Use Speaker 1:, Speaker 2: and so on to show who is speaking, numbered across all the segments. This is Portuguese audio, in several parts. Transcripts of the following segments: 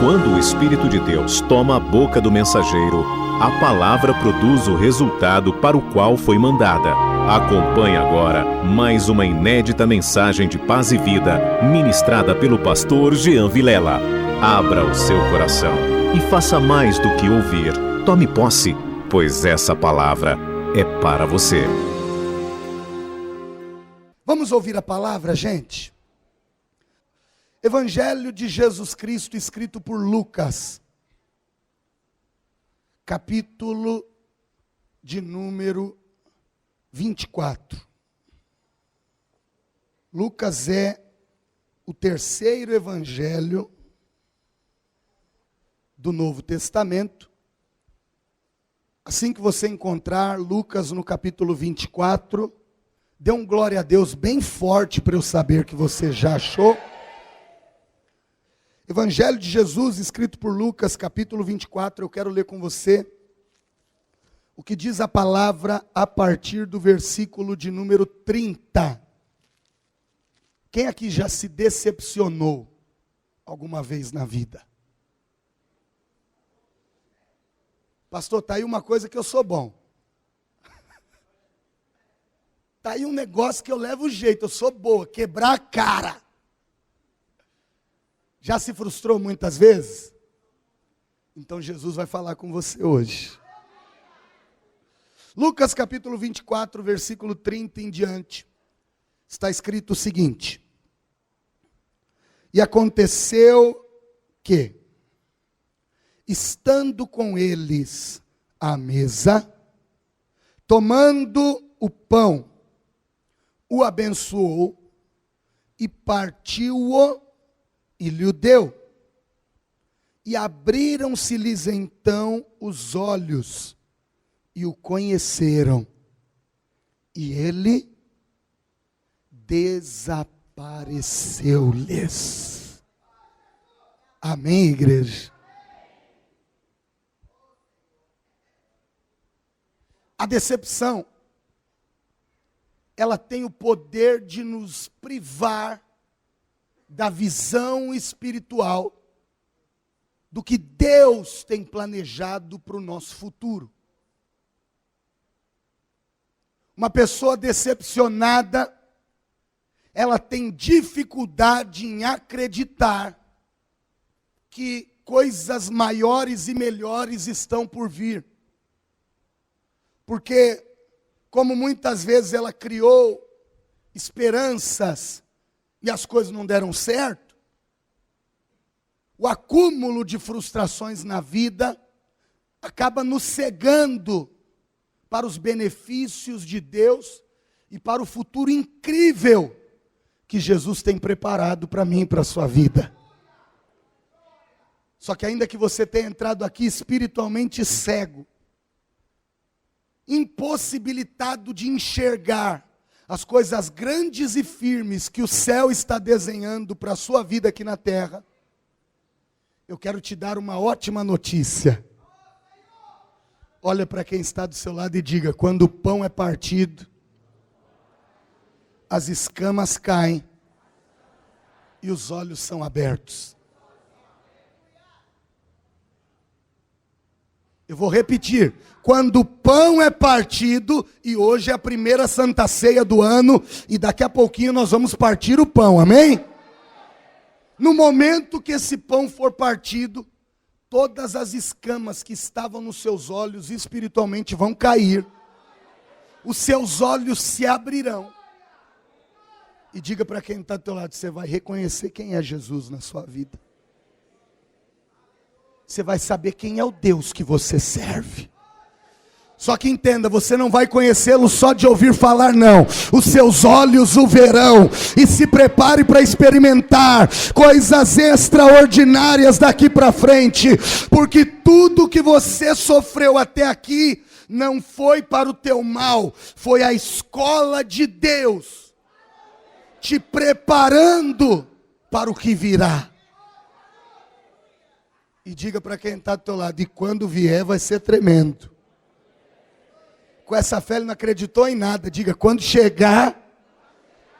Speaker 1: Quando o Espírito de Deus toma a boca do mensageiro, a palavra produz o resultado para o qual foi mandada. Acompanhe agora mais uma inédita mensagem de paz e vida, ministrada pelo pastor Jean Vilela. Abra o seu coração e faça mais do que ouvir. Tome posse, pois essa palavra é para você.
Speaker 2: Vamos ouvir a palavra, gente? Evangelho de Jesus Cristo, escrito por Lucas, capítulo de número 24. Lucas é o terceiro evangelho do Novo Testamento. Assim que você encontrar Lucas no capítulo 24, dê um glória a Deus bem forte para eu saber que você já achou. Evangelho de Jesus, escrito por Lucas, capítulo 24, eu quero ler com você o que diz a palavra a partir do versículo de número 30. Quem aqui já se decepcionou alguma vez na vida? Pastor, está aí uma coisa que eu sou bom. Está aí um negócio que eu levo jeito, eu sou boa, quebrar a cara. Já se frustrou muitas vezes? Então Jesus vai falar com você hoje. Lucas capítulo 24, versículo 30 em diante. Está escrito o seguinte: E aconteceu que, estando com eles à mesa, tomando o pão, o abençoou e partiu-o e lhe deu. E abriram-se-lhes então os olhos, e o conheceram. E ele desapareceu-lhes. Amém, igreja? A decepção, ela tem o poder de nos privar da visão espiritual do que Deus tem planejado para o nosso futuro. Uma pessoa decepcionada, ela tem dificuldade em acreditar que coisas maiores e melhores estão por vir. Porque, como muitas vezes ela criou esperanças e as coisas não deram certo, o acúmulo de frustrações na vida acaba nos cegando para os benefícios de Deus e para o futuro incrível que Jesus tem preparado para mim e para a sua vida. Só que ainda que você tenha entrado aqui espiritualmente cego, impossibilitado de enxergar as coisas grandes e firmes que o céu está desenhando para a sua vida aqui na terra, eu quero te dar uma ótima notícia. Olha para quem está do seu lado e diga: quando o pão é partido, as escamas caem e os olhos são abertos. Eu vou repetir: quando o pão é partido, e hoje é a primeira Santa Ceia do ano, e daqui a pouquinho nós vamos partir o pão, amém? No momento que esse pão for partido, todas as escamas que estavam nos seus olhos espiritualmente vão cair, os seus olhos se abrirão, e diga para quem está do teu lado: você vai reconhecer quem é Jesus na sua vida. Você vai saber quem é o Deus que você serve. Só que entenda, você não vai conhecê-lo só de ouvir falar, não. Os seus olhos o verão. E se prepare para experimentar coisas extraordinárias daqui para frente. Porque tudo que você sofreu até aqui não foi para o teu mal. Foi a escola de Deus te preparando para o que virá. E diga para quem está do teu lado: e quando vier vai ser tremendo. Com essa fé ele não acreditou em nada. Diga: quando chegar,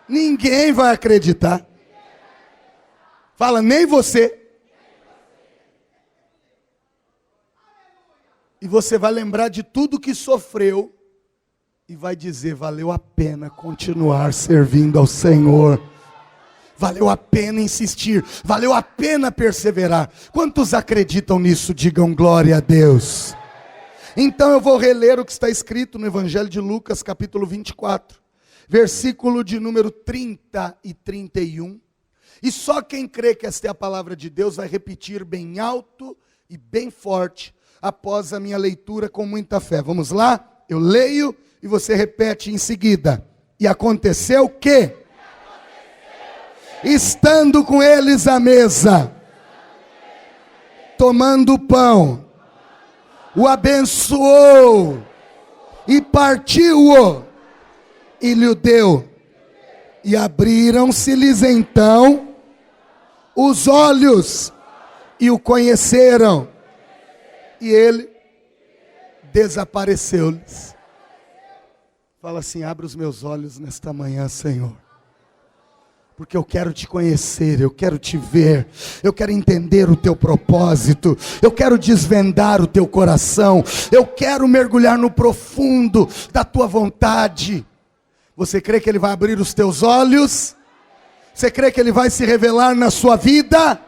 Speaker 2: ninguém vai acreditar. Fala: nem você. E você vai lembrar de tudo que sofreu e vai dizer: valeu a pena continuar servindo ao Senhor. Valeu a pena insistir, valeu a pena perseverar. Quantos acreditam nisso? Digam glória a Deus. Então eu vou reler o que está escrito no Evangelho de Lucas, capítulo 24, versículo de número 30 e 31. E só quem crê que esta é a palavra de Deus vai repetir bem alto e bem forte após a minha leitura com muita fé. Vamos lá? Eu leio e você repete em seguida. E aconteceu que, estando com eles à mesa, tomando o pão, o abençoou e partiu-o e lhe deu. E abriram-se-lhes então os olhos e o conheceram. E ele desapareceu-lhes. Fala assim: abre os meus olhos nesta manhã, Senhor. Porque eu quero te conhecer, eu quero te ver, eu quero entender o teu propósito, eu quero desvendar o teu coração, eu quero mergulhar no profundo da tua vontade. Você crê que Ele vai abrir os teus olhos? Você crê que Ele vai se revelar na sua vida?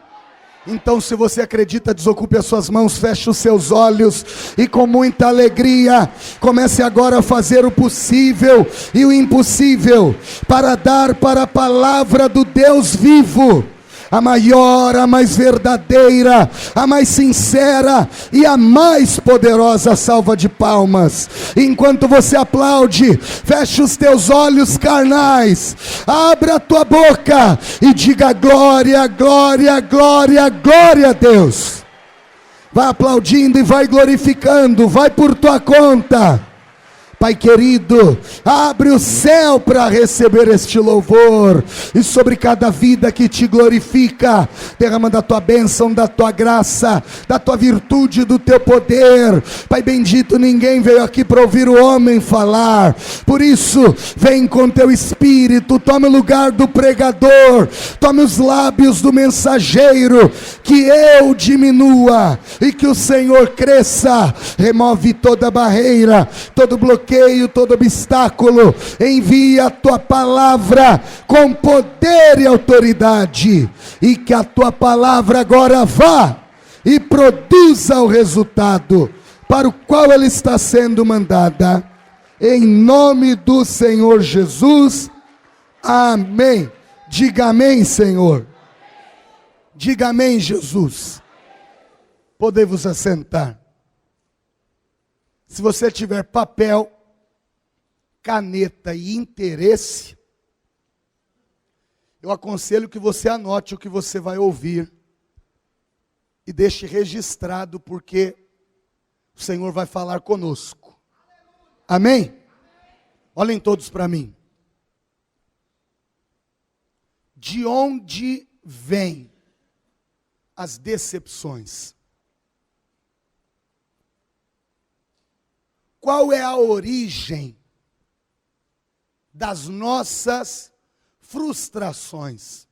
Speaker 2: Então, se você acredita, desocupe as suas mãos, feche os seus olhos e com muita alegria comece agora a fazer o possível e o impossível para dar para a palavra do Deus vivo a maior, a mais verdadeira, a mais sincera e a mais poderosa salva de palmas. Enquanto você aplaude, feche os teus olhos carnais, abra a tua boca e diga glória, glória, glória, glória a Deus. Vai aplaudindo e vai glorificando, vai por tua conta. Pai querido, abre o céu para receber este louvor, e sobre cada vida que te glorifica, derrama da tua bênção, da tua graça, da tua virtude, do teu poder. Pai bendito, ninguém veio aqui para ouvir o homem falar, por isso, vem com teu Espírito, tome o lugar do pregador, tome os lábios do mensageiro, que eu diminua, e que o Senhor cresça. Remove toda barreira, todo bloqueio, todo obstáculo, envia a tua palavra com poder e autoridade, e que a tua palavra agora vá e produza o resultado para o qual ela está sendo mandada, em nome do Senhor Jesus, amém. Diga amém, Senhor. Diga amém, Jesus. Podem-vos assentar. Se você tiver papel, caneta e interesse, eu aconselho que você anote o que você vai ouvir e deixe registrado, porque o Senhor vai falar conosco. Amém? Olhem todos para mim. De onde vêm as decepções? Qual é a origem das nossas frustrações?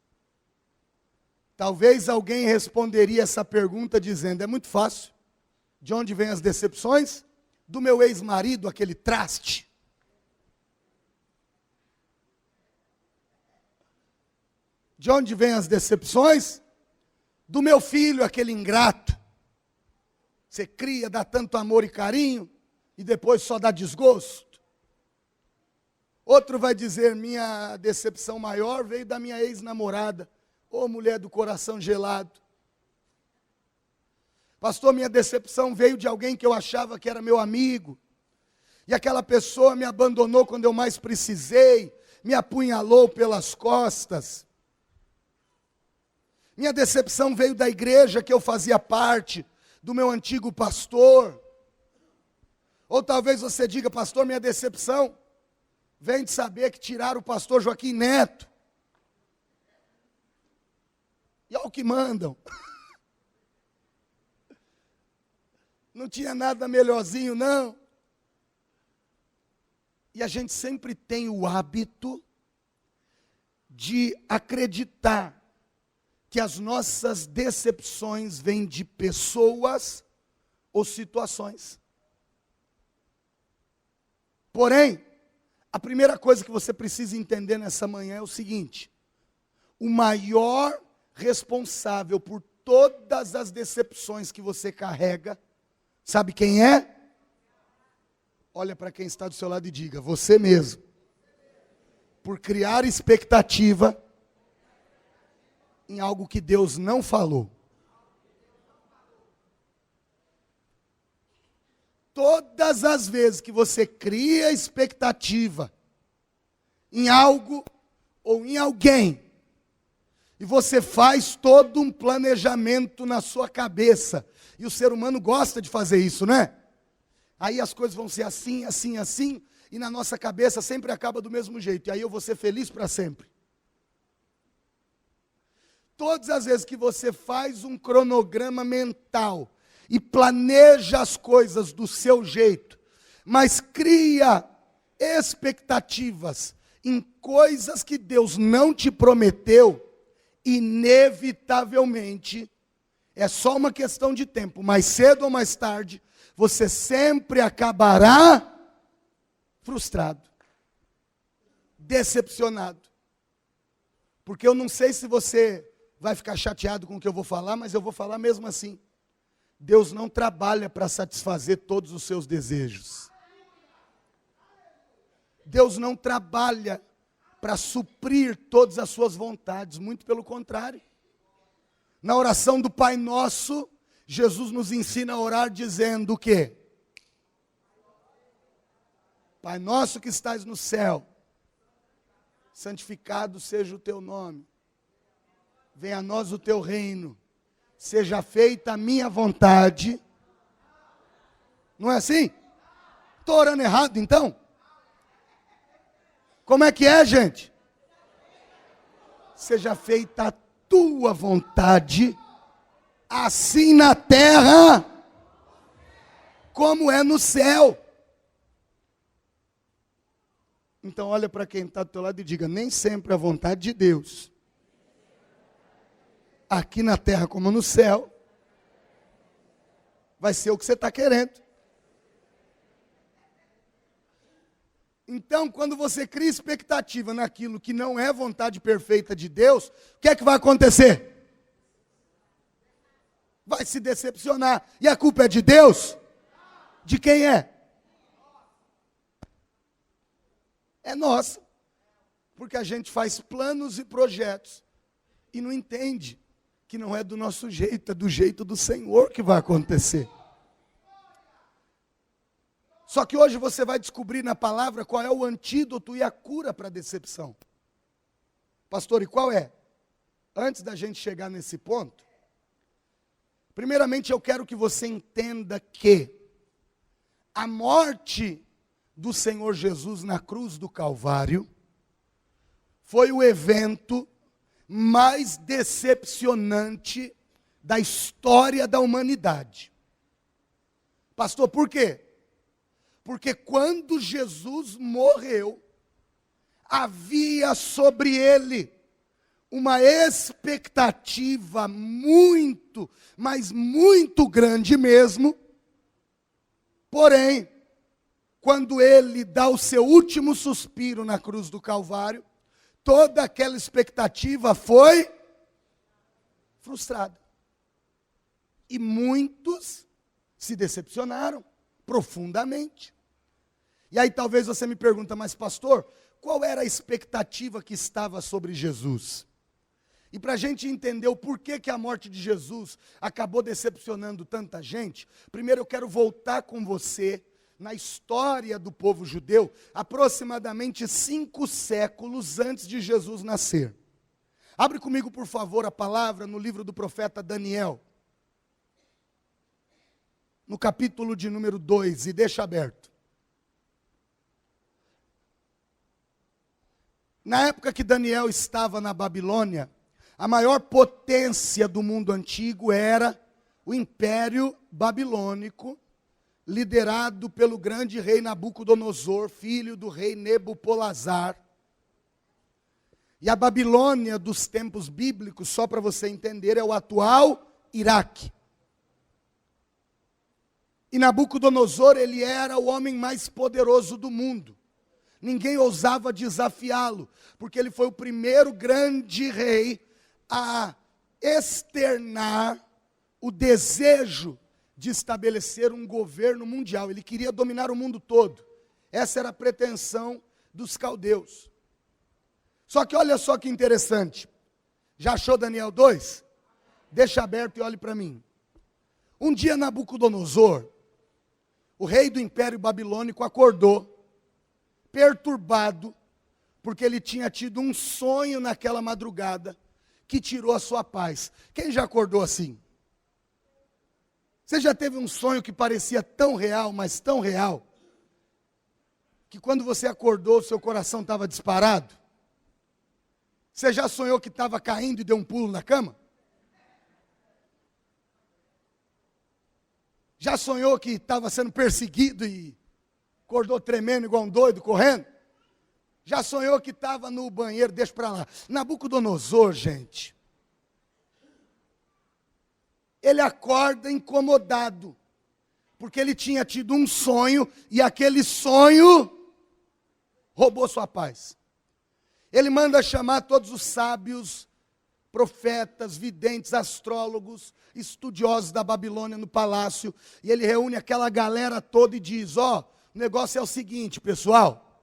Speaker 2: Talvez alguém responderia essa pergunta dizendo: é muito fácil. De onde vêm as decepções? Do meu ex-marido, aquele traste. De onde vêm as decepções? Do meu filho, aquele ingrato. Você cria, dá tanto amor e carinho, e depois só dá desgosto. Outro vai dizer: minha decepção maior veio da minha ex-namorada. Ô mulher do coração gelado. Pastor, minha decepção veio de alguém que eu achava que era meu amigo, e aquela pessoa me abandonou quando eu mais precisei, me apunhalou pelas costas. Minha decepção veio da igreja que eu fazia parte, do meu antigo pastor. Ou talvez você diga: pastor, minha decepção vem de saber que tiraram o pastor Joaquim Neto. E olha o que mandam. Não tinha nada melhorzinho, não. E a gente sempre tem o hábito de acreditar que as nossas decepções vêm de pessoas ou situações. Porém, a primeira coisa que você precisa entender nessa manhã é o seguinte: o maior responsável por todas as decepções que você carrega, sabe quem é? Olha para quem está do seu lado e diga: você mesmo. Por criar expectativa em algo que Deus não falou. Todas as vezes que você cria expectativa em algo ou em alguém, e você faz todo um planejamento na sua cabeça, e o ser humano gosta de fazer isso, né? Aí as coisas vão ser assim, assim, assim, e na nossa cabeça sempre acaba do mesmo jeito, e aí eu vou ser feliz para sempre. Todas as vezes que você faz um cronograma mental e planeja as coisas do seu jeito, mas cria expectativas em coisas que Deus não te prometeu, inevitavelmente, é só uma questão de tempo, mais cedo ou mais tarde, você sempre acabará frustrado, decepcionado. Porque eu não sei se você vai ficar chateado com o que eu vou falar, mas eu vou falar mesmo assim. Deus não trabalha para satisfazer todos os seus desejos. Deus não trabalha para suprir todas as suas vontades, muito pelo contrário. Na oração do Pai Nosso, Jesus nos ensina a orar dizendo o quê? Pai nosso que estás no céu, santificado seja o teu nome. Venha a nós o teu reino. Seja feita a minha vontade. Não é assim? Estou orando errado então? Como é que é, gente? Seja feita a tua vontade, assim na terra, como é no céu. Então olha para quem está do teu lado e diga: nem sempre a vontade de Deus, aqui na terra como no céu, vai ser o que você está querendo. Então, quando você cria expectativa naquilo que não é vontade perfeita de Deus, o que é que vai acontecer? Vai se decepcionar. E a culpa é de Deus? De quem é? É nossa. Porque a gente faz planos e projetos e não entende que não é do nosso jeito, é do jeito do Senhor que vai acontecer. Só que hoje você vai descobrir na palavra qual é o antídoto e a cura para a decepção. Pastor, e qual é? Antes da gente chegar nesse ponto, primeiramente eu quero que você entenda que a morte do Senhor Jesus na cruz do Calvário foi o evento mais decepcionante da história da humanidade. Pastor, por quê? Porque quando Jesus morreu, havia sobre ele uma expectativa muito, mas muito grande mesmo. Porém, quando ele dá o seu último suspiro na cruz do Calvário, toda aquela expectativa foi frustrada. E muitos se decepcionaram profundamente. E aí talvez você me pergunta: mas pastor, qual era a expectativa que estava sobre Jesus? E para a gente entender o porquê que a morte de Jesus acabou decepcionando tanta gente, primeiro eu quero voltar com você na história do povo judeu, aproximadamente 5 séculos antes de Jesus nascer. Abre comigo, por favor, a palavra no livro do profeta Daniel, no capítulo de número 2, e deixa aberto. Na época que Daniel estava na Babilônia, a maior potência do mundo antigo era o Império Babilônico, liderado pelo grande rei Nabucodonosor, filho do rei Nebopolazar. E a Babilônia dos tempos bíblicos, só para você entender, é o atual Iraque. E Nabucodonosor, ele era o homem mais poderoso do mundo. Ninguém ousava desafiá-lo, porque ele foi o primeiro grande rei a externar o desejo de estabelecer um governo mundial. Ele queria dominar o mundo todo. Essa era a pretensão dos caldeus. Só que olha só que interessante. Já achou Daniel 2? Deixa aberto e olhe para mim. Um dia Nabucodonosor, o rei do Império Babilônico, acordou, perturbado, porque ele tinha tido um sonho naquela madrugada, que tirou a sua paz. Quem já acordou assim? Você já teve um sonho que parecia tão real, mas tão real, que quando você acordou, seu coração estava disparado? Você já sonhou que estava caindo e deu um pulo na cama? Já sonhou que estava sendo perseguido e acordou tremendo igual um doido, correndo? Já sonhou que estava no banheiro? Deixa para lá. Nabucodonosor, gente, ele acorda incomodado, porque ele tinha tido um sonho, e aquele sonho roubou sua paz. Ele manda chamar todos os sábios, profetas, videntes, astrólogos, estudiosos da Babilônia no palácio, e ele reúne aquela galera toda e diz: ó, o negócio é o seguinte, pessoal,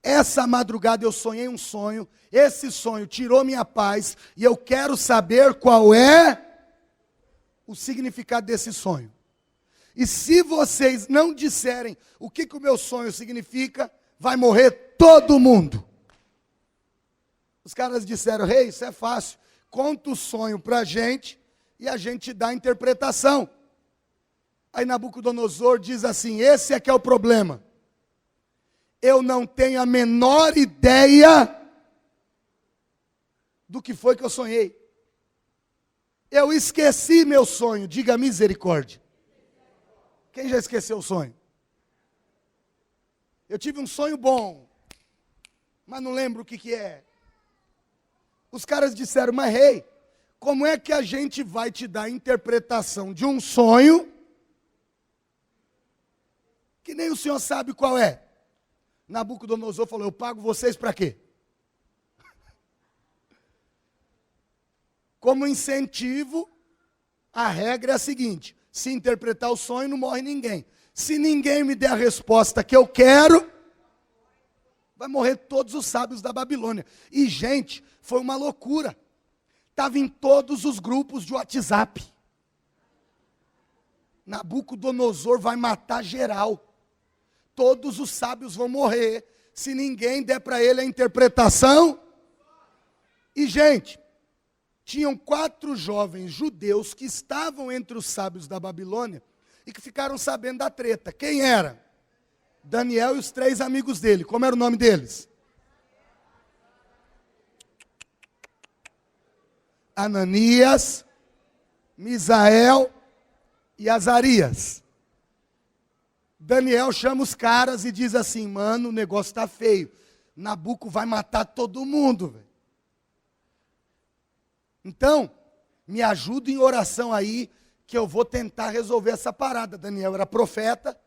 Speaker 2: essa madrugada eu sonhei um sonho, esse sonho tirou minha paz, e eu quero saber qual é o significado desse sonho. E se vocês não disserem o que o meu sonho significa, vai morrer todo mundo. Os caras disseram: rei, isso é fácil, conta o sonho para a gente e a gente dá a interpretação. Aí Nabucodonosor diz assim: esse é que é o problema. Eu não tenho a menor ideia do que foi que eu sonhei. Eu esqueci meu sonho, diga misericórdia. Quem já esqueceu o sonho? Eu tive um sonho bom, mas não lembro o que é. Os caras disseram: mas rei, como é que a gente vai te dar a interpretação de um sonho que nem o senhor sabe qual é? Nabucodonosor falou: eu pago vocês para quê? Como incentivo, a regra é a seguinte: se interpretar o sonho, não morre ninguém. Se ninguém me der a resposta que eu quero, vai morrer todos os sábios da Babilônia. E, gente, foi uma loucura. Estava em todos os grupos de WhatsApp. Nabucodonosor vai matar geral. Todos os sábios vão morrer se ninguém der para ele a interpretação. E, gente, tinham 4 jovens judeus que estavam entre os sábios da Babilônia e que ficaram sabendo da treta. Quem era? Daniel e os 3 amigos dele. Como era o nome deles? Ananias, Misael e Azarias. Daniel chama os caras e diz assim: mano, o negócio está feio. Nabuco vai matar todo mundo, velho. Então, me ajuda em oração aí, que eu vou tentar resolver essa parada. Daniel era profeta,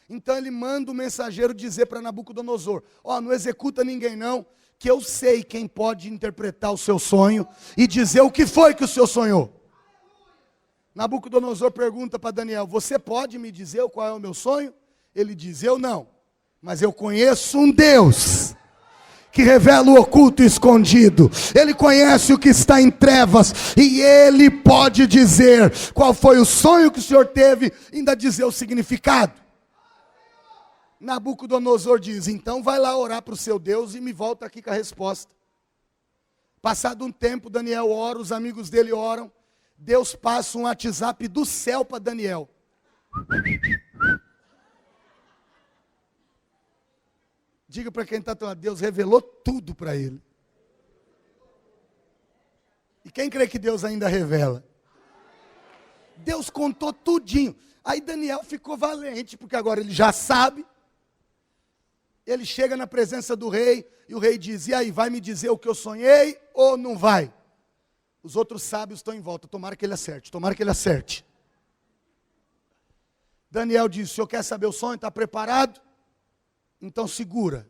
Speaker 2: então ele manda o mensageiro dizer para Nabucodonosor: ó, não executa ninguém não, que eu sei quem pode interpretar o seu sonho e dizer o que foi que o senhor sonhou. Nabucodonosor pergunta para Daniel: você pode me dizer qual é o meu sonho? Ele diz: eu não, mas eu conheço um Deus que revela o oculto e escondido. Ele conhece o que está em trevas, e ele pode dizer qual foi o sonho que o senhor teve, ainda dizer o significado. Nabucodonosor diz: então vai lá orar para o seu Deus e me volta aqui com a resposta. Passado um tempo, Daniel ora, os amigos dele oram, Deus passa um WhatsApp do céu para Daniel. Diga para quem está do lado: Deus revelou tudo para ele. E quem crê que Deus ainda revela? Deus contou tudinho. Aí Daniel ficou valente, porque agora ele já sabe. Ele chega na presença do rei, e o rei diz: e aí, vai me dizer o que eu sonhei ou não vai? Os outros sábios estão em volta: tomara que ele acerte, tomara que ele acerte. Daniel disse: o senhor quer saber o sonho? Está preparado? Então segura.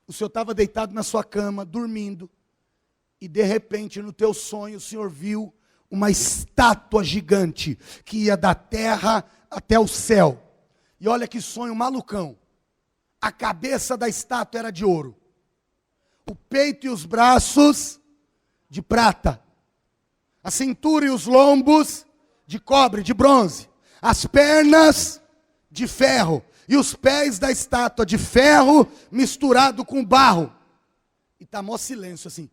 Speaker 2: O senhor estava deitado na sua cama, dormindo, e de repente no teu sonho o senhor viu uma estátua gigante, que ia da terra até o céu. E olha que sonho malucão. A cabeça da estátua era de ouro. O peito e os braços de prata. A cintura e os lombos de cobre, de bronze. As pernas de ferro. E os pés da estátua de ferro misturado com barro. E está mó silêncio assim.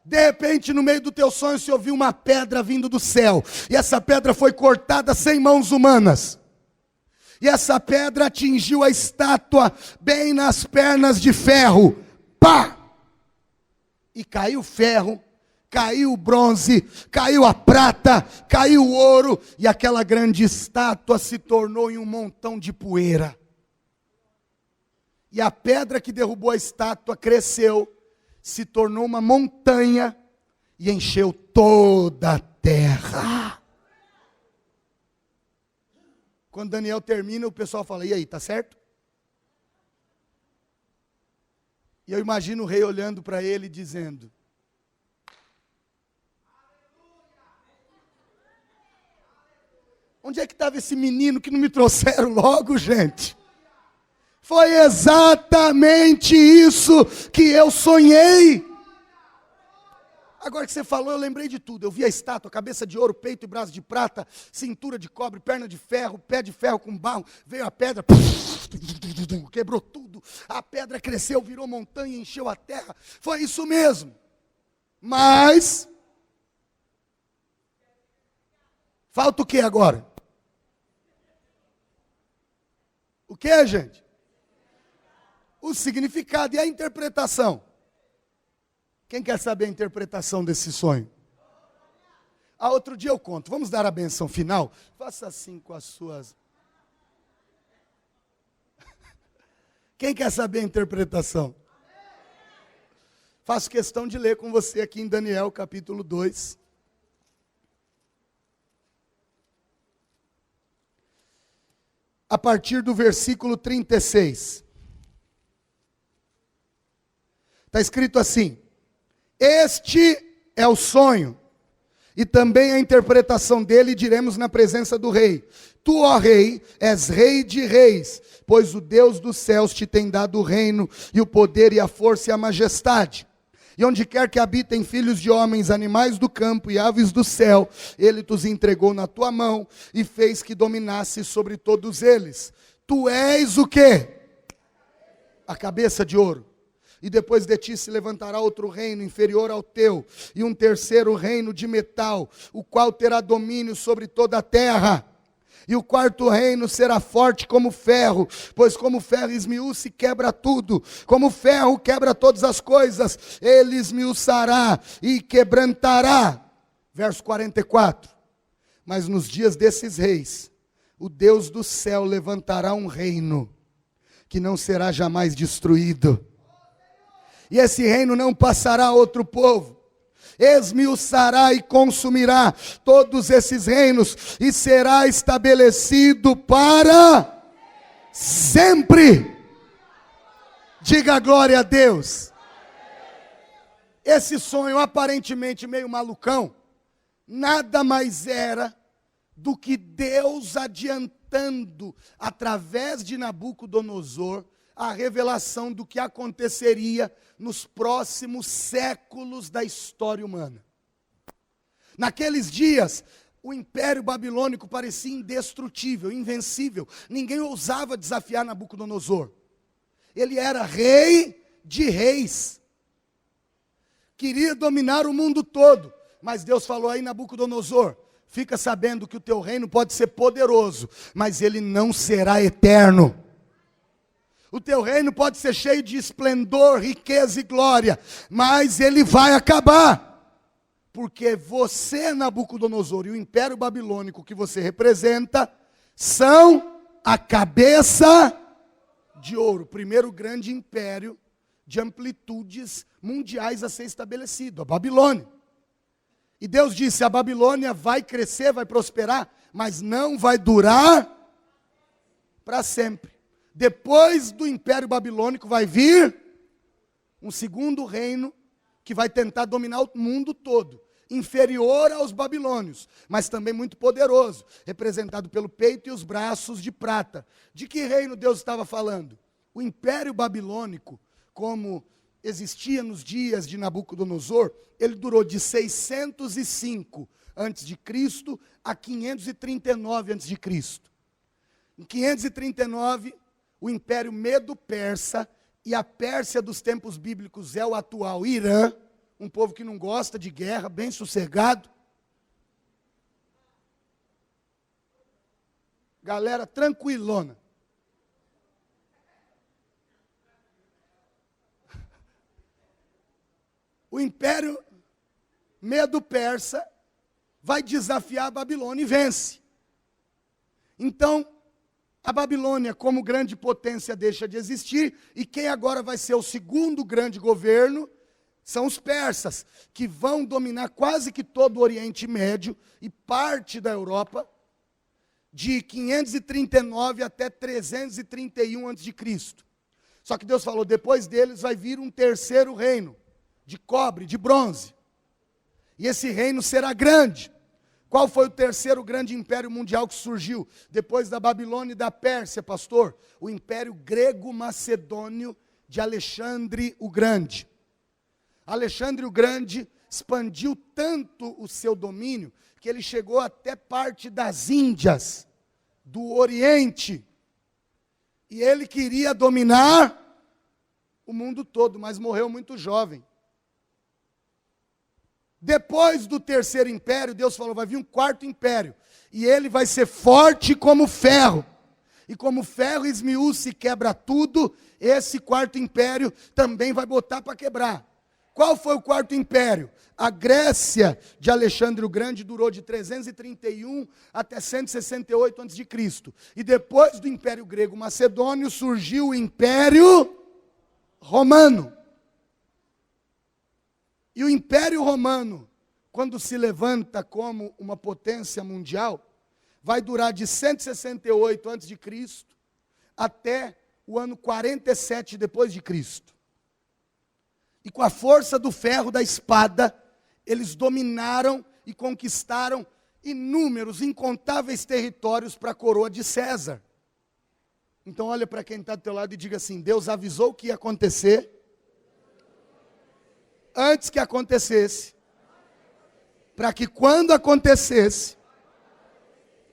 Speaker 2: De repente, no meio do teu sonho, se ouviu uma pedra vindo do céu. E essa pedra foi cortada sem mãos humanas. E essa pedra atingiu a estátua bem nas pernas de ferro. Pá! E caiu o ferro, caiu o bronze, caiu a prata, caiu o ouro. E aquela grande estátua se tornou em um montão de poeira. E a pedra que derrubou a estátua cresceu, se tornou uma montanha e encheu toda a terra. Quando Daniel termina, o pessoal fala: e aí, tá certo? E eu imagino o rei olhando para ele e dizendo: onde é que estava esse menino que não me trouxeram logo, gente? Foi exatamente isso que eu sonhei. Agora que você falou, eu lembrei de tudo. Eu vi a estátua, cabeça de ouro, peito e braço de prata, cintura de cobre, perna de ferro, pé de ferro com barro. Veio a pedra, quebrou tudo. A pedra cresceu, virou montanha, encheu a terra. Foi isso mesmo. Mas falta o que agora? O que, gente? O significado e a interpretação. Quem quer saber a interpretação desse sonho? Outro dia eu conto. Vamos dar a benção final? Faça assim com as suas... Quem quer saber a interpretação? Faço questão de ler com você aqui em Daniel, capítulo 2. A partir do versículo 36. Está escrito assim: este é o sonho, e também a interpretação dele diremos na presença do rei. Tu, ó rei, és rei de reis, pois o Deus dos céus te tem dado o reino, e o poder, e a força, e a majestade. E onde quer que habitem filhos de homens, animais do campo e aves do céu, ele os entregou na tua mão, e fez que dominasse sobre todos eles. Tu és o quê? A cabeça de ouro. E depois de ti se levantará outro reino inferior ao teu, e um terceiro reino de metal, o qual terá domínio sobre toda a terra. E o quarto reino será forte como ferro, pois como ferro esmiuça e quebra tudo, como ferro quebra todas as coisas, ele esmiuçará e quebrantará. Verso 44. Mas nos dias desses reis, o Deus do céu levantará um reino, que não será jamais destruído. E esse reino não passará a outro povo. Esmiuçará e consumirá todos esses reinos, e será estabelecido para sempre. Diga glória a Deus. Esse sonho aparentemente meio malucão, nada mais era do que Deus adiantando, através de Nabucodonosor, a revelação do que aconteceria nos próximos séculos da história humana. Naqueles dias, o Império Babilônico parecia indestrutível, invencível. Ninguém ousava desafiar Nabucodonosor. Ele era rei de reis. Queria dominar o mundo todo. Mas Deus falou aí, Nabucodonosor, fica sabendo que o teu reino pode ser poderoso, mas ele não será eterno. O teu reino pode ser cheio de esplendor, riqueza e glória, mas ele vai acabar. Porque você, Nabucodonosor, e o Império Babilônico que você representa, são a cabeça de ouro. O primeiro grande império de amplitudes mundiais a ser estabelecido, a Babilônia. E Deus disse, a Babilônia vai crescer, vai prosperar, mas não vai durar para sempre. Depois do Império Babilônico vai vir um segundo reino que vai tentar dominar o mundo todo, inferior aos babilônios, mas também muito poderoso, representado pelo peito e os braços de prata. De que reino Deus estava falando? O Império Babilônico, como existia nos dias de Nabucodonosor, ele durou de 605 a.C. a 539 a.C. Em 539, o Império Medo-Persa, e a Pérsia dos tempos bíblicos é o atual Irã, um povo que não gosta de guerra, bem sossegado. Galera tranquilona. O Império Medo-Persa vai desafiar a Babilônia e vence. Então, a Babilônia, como grande potência, deixa de existir, e quem agora vai ser o segundo grande governo são os persas, que vão dominar quase que todo o Oriente Médio e parte da Europa, de 539 até 331 a.C. Só que Deus falou, depois deles vai vir um terceiro reino, de cobre, de bronze. E esse reino será grande. Qual foi o terceiro grande império mundial que surgiu? Depois da Babilônia e da Pérsia, pastor? O Império Grego-Macedônio de Alexandre o Grande. Alexandre o Grande expandiu tanto o seu domínio, que ele chegou até parte das Índias, do Oriente. E ele queria dominar o mundo todo, mas morreu muito jovem. Depois do terceiro império, Deus falou, vai vir um quarto império. E ele vai ser forte como ferro. E como ferro esmiúça e quebra tudo, esse quarto império também vai botar para quebrar. Qual foi o quarto império? A Grécia de Alexandre o Grande durou de 331 até 168 a.C. E depois do Império Grego-Macedônio surgiu o Império Romano. E o Império Romano, quando se levanta como uma potência mundial, vai durar de 168 a.C. até o ano 47 depois de Cristo. E com a força do ferro da espada, eles dominaram e conquistaram inúmeros, incontáveis territórios para a coroa de César. Então olha para quem está do teu lado e diga assim, Deus avisou o que ia acontecer, antes que acontecesse, para que quando acontecesse,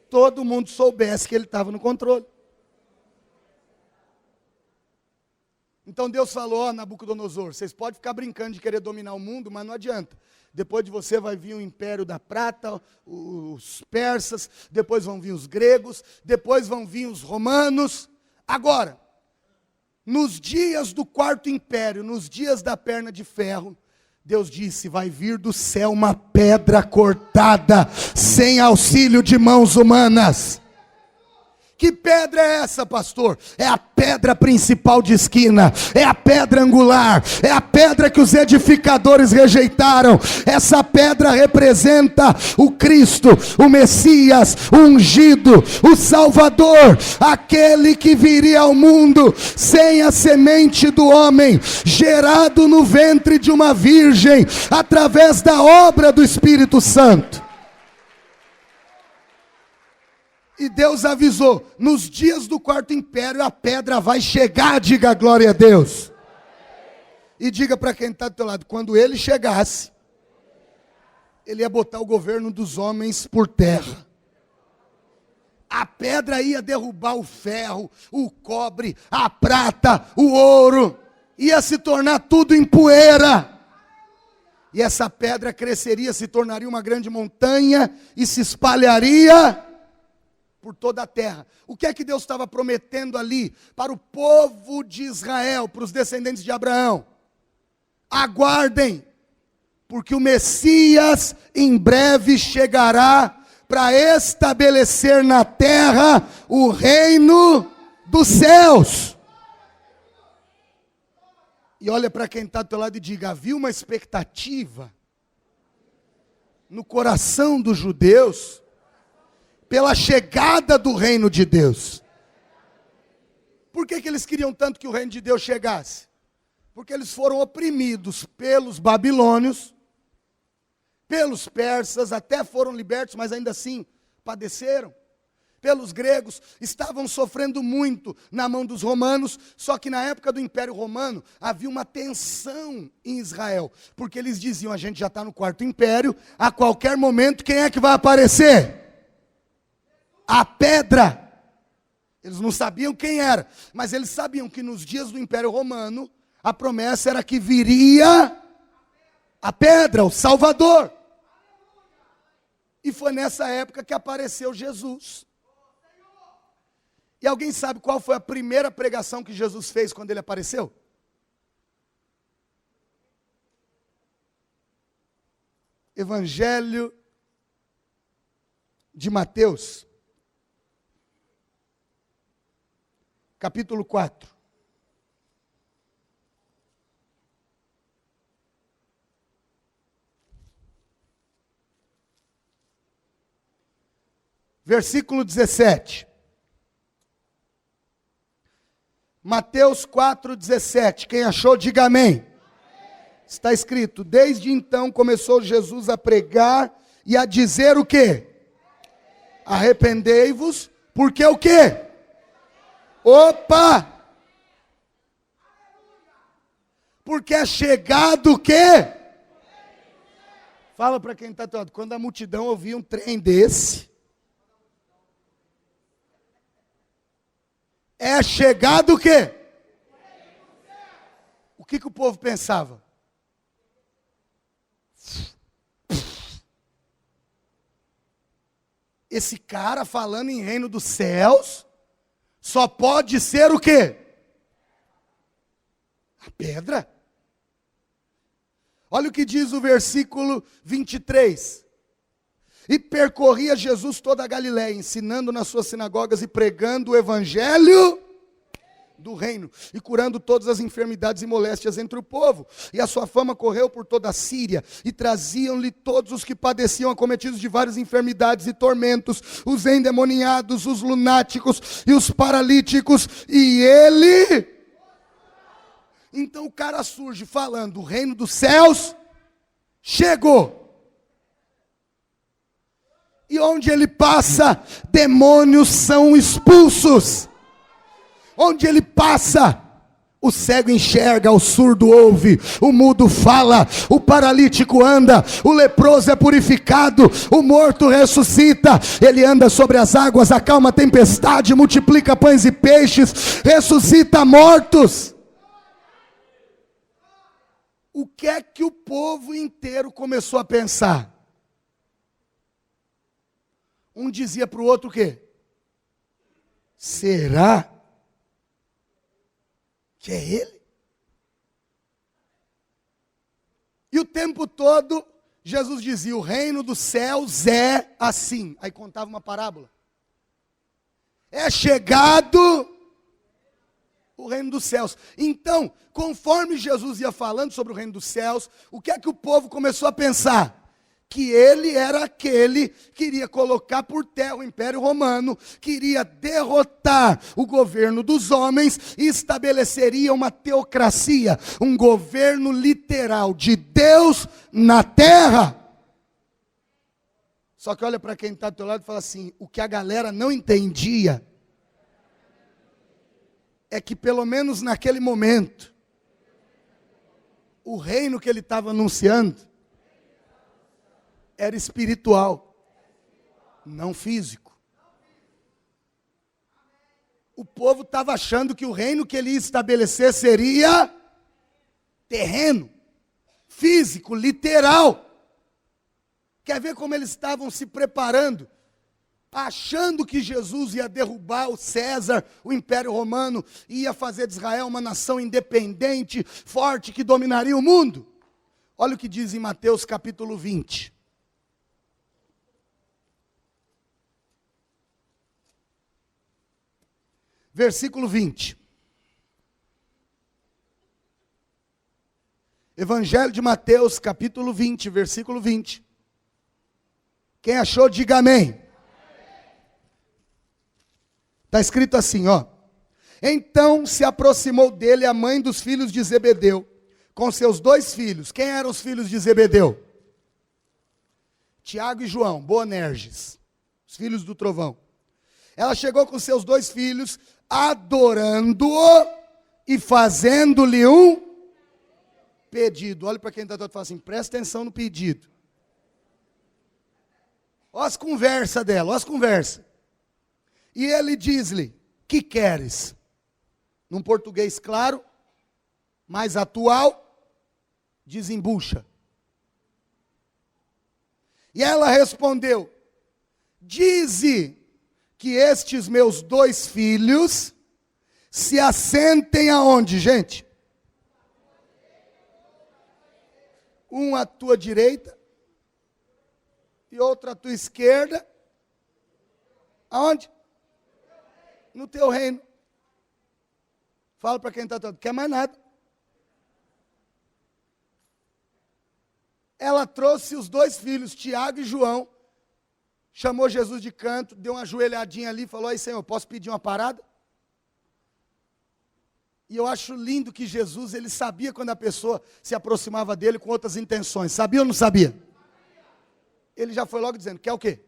Speaker 2: todo mundo soubesse que ele estava no controle. Então Deus falou, ó, Nabucodonosor, vocês podem ficar brincando de querer dominar o mundo, mas não adianta. Depois de você vai vir o Império da Prata, os persas, depois vão vir os gregos, depois vão vir os romanos. Agora, nos dias do quarto império, nos dias da perna de ferro, Deus disse, vai vir do céu uma pedra cortada, sem auxílio de mãos humanas. Que pedra é essa, pastor? É a pedra principal de esquina, é a pedra angular, é a pedra que os edificadores rejeitaram. Essa pedra representa o Cristo, o Messias, o ungido, o Salvador, aquele que viria ao mundo sem a semente do homem, gerado no ventre de uma virgem, através da obra do Espírito Santo. E Deus avisou, nos dias do quarto império a pedra vai chegar, diga glória a Deus. E diga para quem está do teu lado, quando ele chegasse, ele ia botar o governo dos homens por terra. A pedra ia derrubar o ferro, o cobre, a prata, o ouro, ia se tornar tudo em poeira. E essa pedra cresceria, se tornaria uma grande montanha e se espalharia por toda a terra. O que é que Deus estava prometendo ali para o povo de Israel, para os descendentes de Abraão? Aguardem, porque o Messias em breve chegará para estabelecer na terra o reino dos céus. E olha para quem está do teu lado e diga, havia uma expectativa no coração dos judeus pela chegada do reino de Deus. Por que eles queriam tanto que o reino de Deus chegasse? Porque eles foram oprimidos pelos babilônios, pelos persas, até foram libertos, mas ainda assim padeceram. Pelos gregos, estavam sofrendo muito na mão dos romanos, só que na época do Império Romano, havia uma tensão em Israel, porque eles diziam, a gente já está no quarto império, a qualquer momento, quem é que vai aparecer? A pedra. Eles não sabiam quem era, mas eles sabiam que nos dias do Império Romano, a promessa era que viria a pedra, o Salvador. E foi nessa época que apareceu Jesus. E alguém sabe qual foi a primeira pregação que Jesus fez quando ele apareceu? Evangelho de Mateus, capítulo 4. Versículo 17. Mateus 4,17. Quem achou, diga amém. Está escrito, desde então começou Jesus a pregar e a dizer o quê? Arrependei-vos, porque o quê? Opa! Porque é chegado o quê? Fala para quem está todo. Quando a multidão ouvia um trem desse, é chegado o quê? O que o povo pensava? Esse cara falando em reino dos céus, só pode ser o quê? A pedra. Olha o que diz o versículo 23. E percorria Jesus toda a Galiléia, ensinando nas suas sinagogas e pregando o evangelho do reino, e curando todas as enfermidades e moléstias entre o povo. E a sua fama correu por toda a Síria, e traziam-lhe todos os que padeciam, acometidos de várias enfermidades e tormentos, os endemoniados, os lunáticos e os paralíticos, e ele... Então o cara surge falando, o reino dos céus chegou. E onde ele passa, demônios são expulsos. Onde ele passa, o cego enxerga, o surdo ouve, o mudo fala, o paralítico anda, o leproso é purificado, o morto ressuscita, ele anda sobre as águas, acalma a tempestade, multiplica pães e peixes, ressuscita mortos. O que é que o povo inteiro começou a pensar? Um dizia para o outro o quê? Será que é ele? E o tempo todo, Jesus dizia, o reino dos céus é assim. Aí contava uma parábola. É chegado o reino dos céus. Então, conforme Jesus ia falando sobre o reino dos céus, o que é que o povo começou a pensar? Que ele era aquele que queria colocar por terra o Império Romano, queria derrotar o governo dos homens e estabeleceria uma teocracia, um governo literal de Deus na terra. Só que olha para quem está do teu lado e fala assim, o que a galera não entendia é que pelo menos naquele momento, o reino que ele estava anunciando era espiritual, não físico. O povo estava achando que o reino que ele ia estabelecer seria terreno, físico, literal. Quer ver como eles estavam se preparando? Achando que Jesus ia derrubar o César, o Império Romano, e ia fazer de Israel uma nação independente, forte, que dominaria o mundo. Olha o que diz em Mateus capítulo 20. Versículo 20. Evangelho de Mateus, capítulo 20, versículo 20. Quem achou, diga amém. Está escrito assim, ó. Então se aproximou dele a mãe dos filhos de Zebedeu, com seus 2 filhos. Quem eram os filhos de Zebedeu? Tiago e João, Boanerges, os filhos do trovão. Ela chegou com seus 2 filhos, adorando-o e fazendo-lhe um pedido. Olha para quem está todo e fala assim, presta atenção no pedido. Olha as conversas dela, olha as conversas. E ele diz-lhe, que queres? Num português claro, mais atual, desembucha. E ela respondeu, dize que estes meus 2 filhos se assentem aonde, gente? Um à tua direita e outro à tua esquerda. Aonde? No teu reino. Fala para quem está todo, quer mais nada. Ela trouxe os 2 filhos, Tiago e João, chamou Jesus de canto, deu uma ajoelhadinha ali, falou, aí Senhor, posso pedir uma parada? E eu acho lindo que Jesus, ele sabia quando a pessoa se aproximava dele com outras intenções. Sabia ou não sabia? Ele já foi logo dizendo, quer o quê?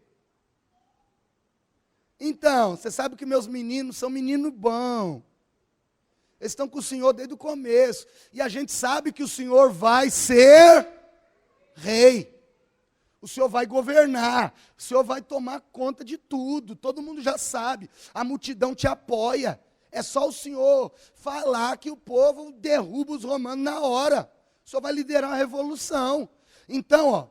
Speaker 2: Então, você sabe que meus meninos são meninos bons. Eles estão com o Senhor desde o começo. E a gente sabe que o Senhor vai ser rei. O Senhor vai governar. O Senhor vai tomar conta de tudo. Todo mundo já sabe. A multidão te apoia. É só o Senhor falar que o povo derruba os romanos na hora. O Senhor vai liderar uma revolução. Então, ó,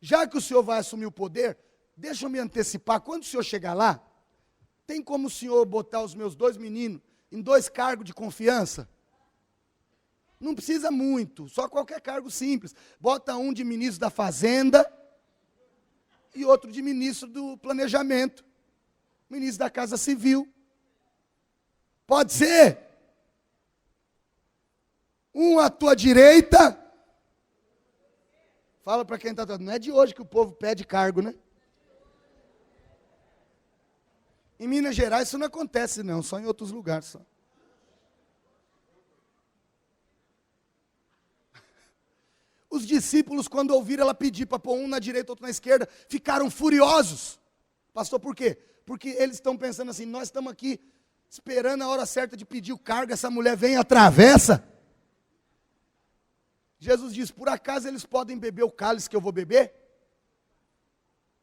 Speaker 2: já que o Senhor vai assumir o poder, deixa eu me antecipar. Quando o Senhor chegar lá, tem como o Senhor botar os meus 2 meninos em 2 cargos de confiança? Não precisa muito, só qualquer cargo simples. Bota um de ministro da Fazenda e outro de ministro do Planejamento, ministro da Casa Civil. Pode ser? Um à tua direita. Fala para quem está todo. Não é de hoje que o povo pede cargo, né? Em Minas Gerais isso não acontece não, só em outros lugares só. Os discípulos, quando ouviram ela pedir para pôr um na direita, outro na esquerda, ficaram furiosos. Pastor, por quê? Porque eles estão pensando assim, nós estamos aqui esperando a hora certa de pedir o cargo, essa mulher vem e atravessa. Jesus diz, por acaso eles podem beber o cálice que eu vou beber?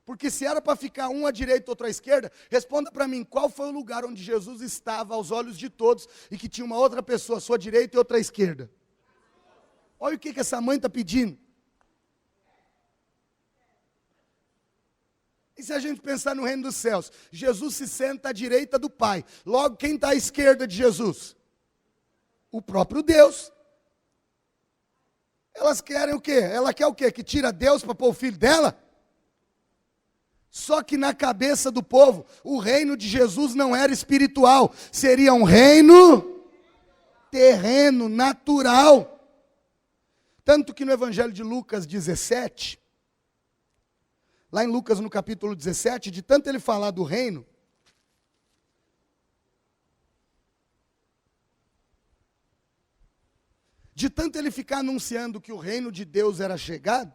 Speaker 2: Porque se era para ficar um à direita e outro à esquerda, responda para mim, qual foi o lugar onde Jesus estava aos olhos de todos e que tinha uma outra pessoa à sua direita e outra à esquerda? Olha o que essa mãe está pedindo. E se a gente pensar no reino dos céus, Jesus se senta à direita do Pai. Logo, quem está à esquerda de Jesus? O próprio Deus. Elas querem o quê? Ela quer o quê? Que tira Deus para pôr o filho dela? Só que na cabeça do povo, o reino de Jesus não era espiritual, seria um reino terreno, natural. Tanto que no Evangelho de Lucas 17, lá em Lucas no capítulo 17, de tanto ele falar do reino, de tanto ele ficar anunciando que o reino de Deus era chegado,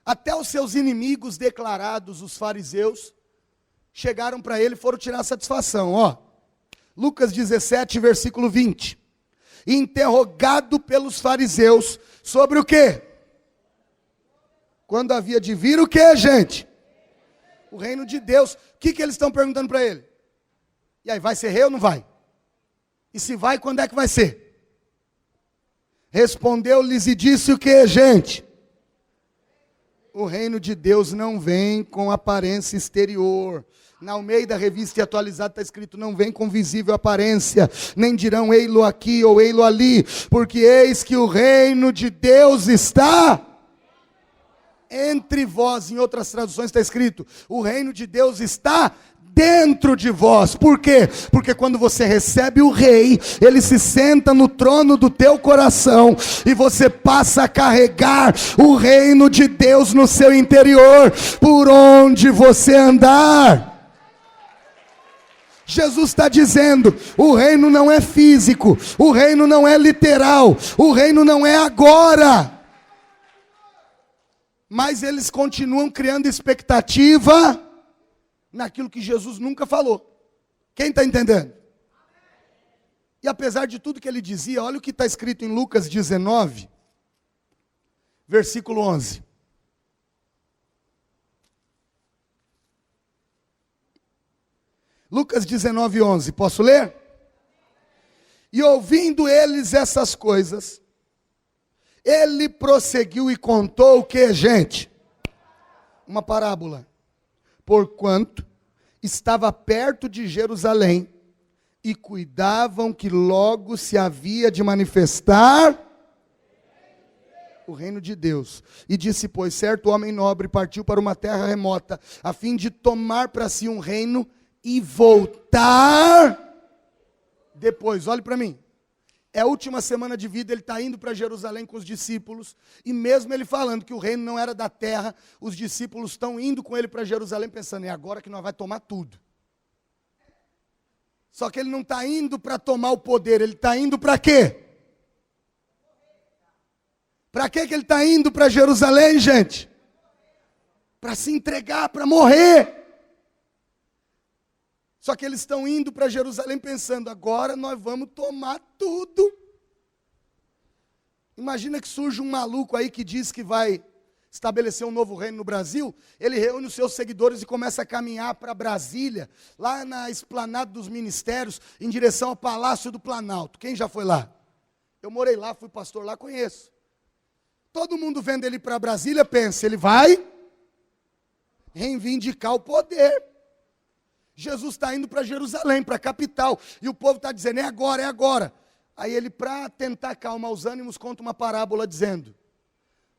Speaker 2: até os seus inimigos declarados, os fariseus, chegaram para ele e foram tirar satisfação. Ó, Lucas 17, versículo 20. Interrogado pelos fariseus sobre o quê? Quando havia de vir o quê, gente? O reino de Deus. O que eles estão perguntando para ele? E aí, vai ser rei ou não vai? E se vai, quando é que vai ser? Respondeu-lhes e disse o quê, gente? O reino de Deus não vem com aparência exterior. Na Almeida, Revista e Atualizada, está escrito, não vem com visível aparência, nem dirão, ei-lo aqui ou ei-lo ali, porque eis que o reino de Deus está entre vós. Em outras traduções está escrito, o reino de Deus está dentro de vós. Por quê? Porque quando você recebe o rei, ele se senta no trono do teu coração e você passa a carregar o reino de Deus no seu interior, por onde você andar. Jesus está dizendo, o reino não é físico, o reino não é literal, o reino não é agora. Mas eles continuam criando expectativa naquilo que Jesus nunca falou. Quem está entendendo? E apesar de tudo que ele dizia, olha o que está escrito em Lucas 19, versículo 11. Lucas 19, 11, posso ler? E ouvindo eles essas coisas, ele prosseguiu e contou o que, gente? Uma parábola. Porquanto estava perto de Jerusalém, e cuidavam que logo se havia de manifestar o reino de Deus. E disse, pois, certo homem nobre partiu para uma terra remota, a fim de tomar para si um reino e voltar depois. Olhe para mim. É a última semana de vida, ele está indo para Jerusalém com os discípulos, e mesmo ele falando que o reino não era da terra, os discípulos estão indo com ele para Jerusalém, pensando, é agora que nós vamos tomar tudo. Só que ele não está indo para tomar o poder, ele está indo para quê? Para que ele está indo para Jerusalém, gente? Para se entregar, para morrer. Só que eles estão indo para Jerusalém pensando, agora nós vamos tomar tudo. Imagina que surge um maluco aí que diz que vai estabelecer um novo reino no Brasil, ele reúne os seus seguidores e começa a caminhar para Brasília, lá na esplanada dos ministérios, em direção ao Palácio do Planalto. Quem já foi lá? Eu morei lá, fui pastor lá, conheço. Todo mundo vendo ele para Brasília, pensa, ele vai reivindicar o poder. Jesus está indo para Jerusalém, para a capital, e o povo está dizendo, é agora, é agora. Aí ele, para tentar acalmar os ânimos, conta uma parábola dizendo,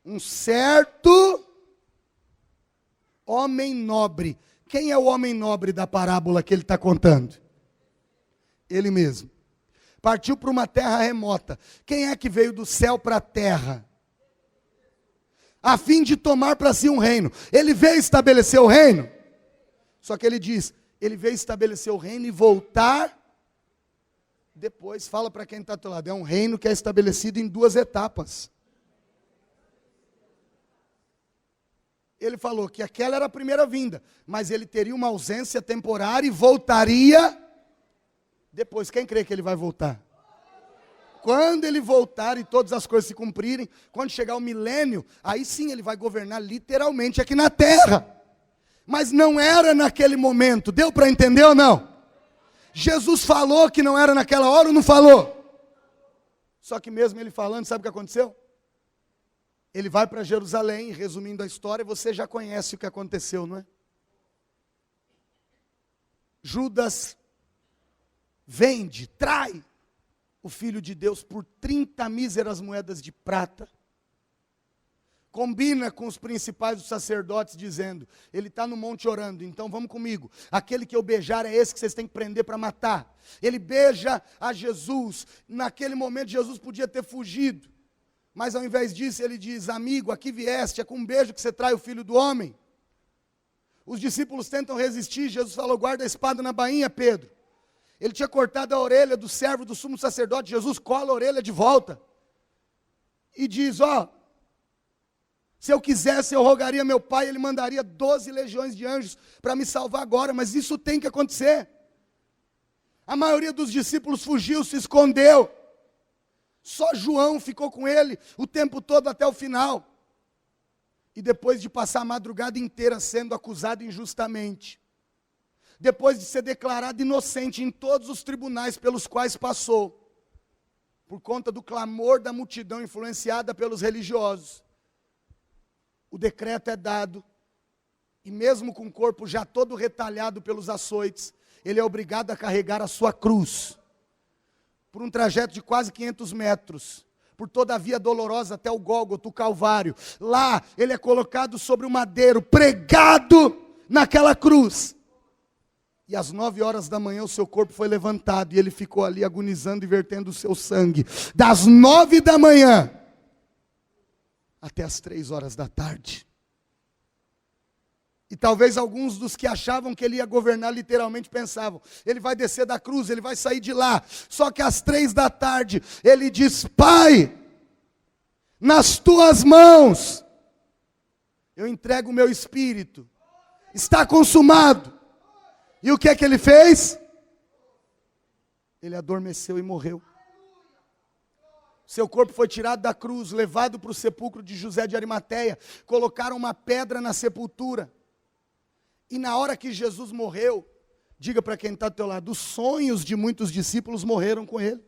Speaker 2: um certo homem nobre. Quem é o homem nobre da parábola que ele está contando? Ele mesmo. Partiu para uma terra remota. Quem é que veio do céu para a terra? A fim de tomar para si um reino. Ele veio estabelecer o reino. Só que ele diz, ele veio estabelecer o reino e voltar depois. Fala para quem está do teu lado, é um reino que é estabelecido em 2 etapas. Ele falou que aquela era a primeira vinda, mas ele teria uma ausência temporária e voltaria depois. Quem crê que ele vai voltar? Quando ele voltar e todas as coisas se cumprirem, quando chegar o milênio, aí sim ele vai governar literalmente aqui na terra. Mas não era naquele momento, deu para entender ou não? Jesus falou que não era naquela hora ou não falou? Só que mesmo ele falando, sabe o que aconteceu? Ele vai para Jerusalém, resumindo a história, você já conhece o que aconteceu, não é? Judas vende, trai o Filho de Deus por 30 míseras moedas de prata. Combina com os principais dos sacerdotes, dizendo, ele está no monte orando, então vamos comigo. Aquele que eu beijar é esse que vocês têm que prender para matar. Ele beija a Jesus. Naquele momento Jesus podia ter fugido. Mas ao invés disso ele diz, amigo, aqui vieste, é com um beijo que você trai o Filho do Homem. Os discípulos tentam resistir, Jesus falou, guarda a espada na bainha, Pedro. Ele tinha cortado a orelha do servo do sumo sacerdote, Jesus cola a orelha de volta. E diz, se eu quisesse, eu rogaria meu pai, ele mandaria 12 legiões de anjos para me salvar agora, mas isso tem que acontecer. A maioria dos discípulos fugiu, se escondeu. Só João ficou com ele o tempo todo até o final. E depois de passar a madrugada inteira sendo acusado injustamente, depois de ser declarado inocente em todos os tribunais pelos quais passou, por conta do clamor da multidão influenciada pelos religiosos, o decreto é dado, e mesmo com o corpo já todo retalhado pelos açoites, ele é obrigado a carregar a sua cruz, por um trajeto de quase 500 metros, por toda a via dolorosa até o Gólgota, o Calvário. Lá ele é colocado sobre o madeiro, pregado naquela cruz. E às 9 horas da manhã o seu corpo foi levantado e ele ficou ali agonizando e vertendo o seu sangue. Das 9 da manhã até as 3 horas da tarde. E talvez alguns dos que achavam que ele ia governar literalmente pensavam, ele vai descer da cruz, ele vai sair de lá. Só que às 3 da tarde ele diz: Pai, nas tuas mãos eu entrego o meu espírito. Está consumado. E o que é que ele fez? Ele adormeceu e morreu. Seu corpo foi tirado da cruz, levado para o sepulcro de José de Arimateia. Colocaram uma pedra na sepultura. E na hora que Jesus morreu, diga para quem está do teu lado, os sonhos de muitos discípulos morreram com ele.